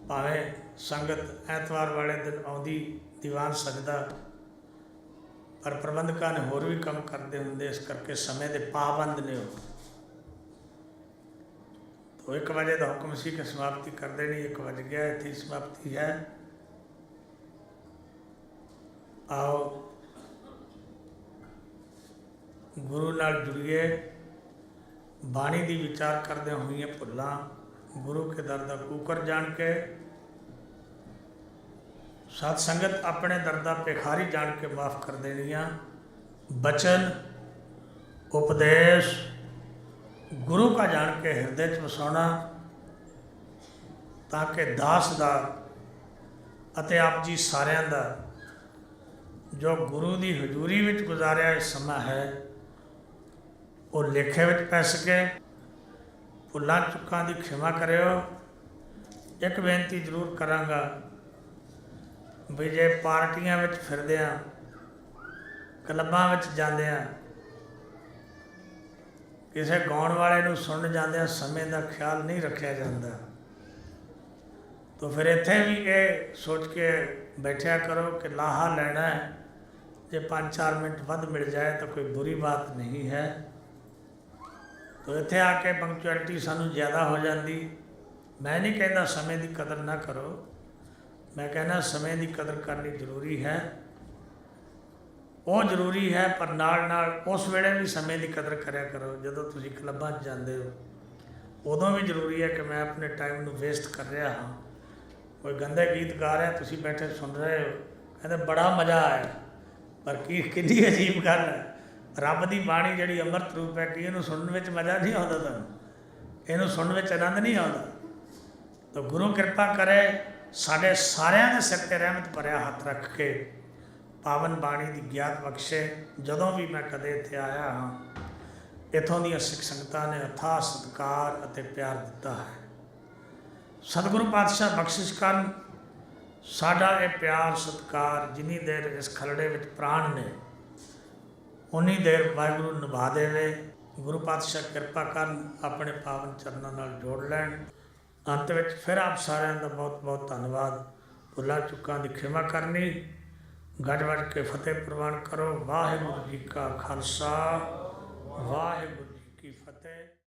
ਭਾਵੇਂ ਸੰਗਤ ਐਤਵਾਰ ਵਾਲੇ ਦਿਨ ਆਉਂਦੀ ਦੀਵਾਨ ਸਜਦਾ, ਪਰ ਪ੍ਰਬੰਧਕਾਂ ਨੇ ਹੋਰ ਵੀ ਕੰਮ ਕਰਦੇ ਹੁੰਦੇ, ਇਸ ਕਰਕੇ ਸਮੇਂ ਦੇ ਪਾਬੰਦ ਨੇ ਉਹ। तो 1 ਵਜੇ ਦਾ ਹੁਕਮ ਸੀ ਕਿ ਸਮਾਪਤੀ ਕਰ ਦੇਣੀ, 1 ਵਜ ਗਿਆ, ਇੱਥੇ ਹੀ ਸਮਾਪਤੀ ਹੈ। ਆਓ ਗੁਰੂ ਨਾਲ ਜੁੜੀਏ। ਬਾਣੀ ਦੀ ਵਿਚਾਰ ਕਰਦੇ ਹੋਈਆਂ ਭੁੱਲਾਂ ਗੁਰੂ ਕੇ ਦਰ ਦਾ ਕੂਕਰ ਜਾਣ ਕੇ, ਸਤ ਸੰਗਤ ਆਪਣੇ ਦਰ ਦਾ ਭਿਖਾਰੀ ਜਾਣ ਕੇ ਮਾफ़ ਕਰ ਦੇਣੀਆਂ। बचन उपदेश गुरु का जान के हृदय च वसाउणा, ताकि दास दा अते आप जी सारिਆਂ ਦਾ जो गुरु की हजूरी विच गुजारिया समा है वो लेखे विच पै सके। भुलां चुकां दी खिमा करियो। एक बेनती जरूर करांगा भी जे पार्टियां विच फिरदियां, क्लबां विच जांदियां, किसी गाउण वाले नूं सुन जांदियां समय का ख्याल नहीं रखा जाता, तो फिर इत्थे भी ये सोच के बैठा करो कि लाहा लेना है, जे 5-4 मिनट वध मिल जाए तो कोई बुरी बात नहीं है। तो इत्थे आके पंक्चुअलिटी सानू ज़्यादा हो जाती। मैं नहीं कहता समय की कदर ना करो, मैं कहना समय की कदर करनी जरूरी है। वो जरूरी है, पर नाल नाल उस वेले भी समय की कदर करया करो। जदों तुसीं क्लबां च जांदे हो उदों भी जरूरी है कि मैं अपने टाइम नूं वेस्ट कर रहा हाँ। कोई गंदे गीत गा रहा, तुसीं बैठे सुन रहे हो, कहते बड़ा मज़ा आया, पर की कितनी अजीब गल है। रब की बाणी जिहड़ी अमृत रूप है, कि इहनूं सुनने में मज़ा नहीं आता, तुहानूं इहनूं सुनने में आनंद नहीं आता। तो गुरु कृपा करे साडे सारिਆਂ ਦੇ सिर ते रहमत भरिया हथ रख के पावन बाणी की ज्ञात बख्शे। जदों भी मैं कदे इत्थे आया हाँ, इत्थों दी सिख संगतां ने अथाह सत्कार अते प्यार दिता है। सतगुरु पातशाह बख्शिश करन साडा ये प्यार सत्कार जिन्नी देर इस खलड़े विच प्राण ने उन्नी देर वाहिगुरू निभा देवे। गुरु पातशाह कृपा करन अपने पावन चरणों नाल जोड़ लैन। अंत विच फिर आप सारिਆਂ ਦਾ बहुत बहुत धन्यवाद। भुलां चुकां दी खिमा करनी, गज वज के फतेह प्रवान करो। वाहिगुरू जी का खालसा, वाहिगुरू जी की फतेह।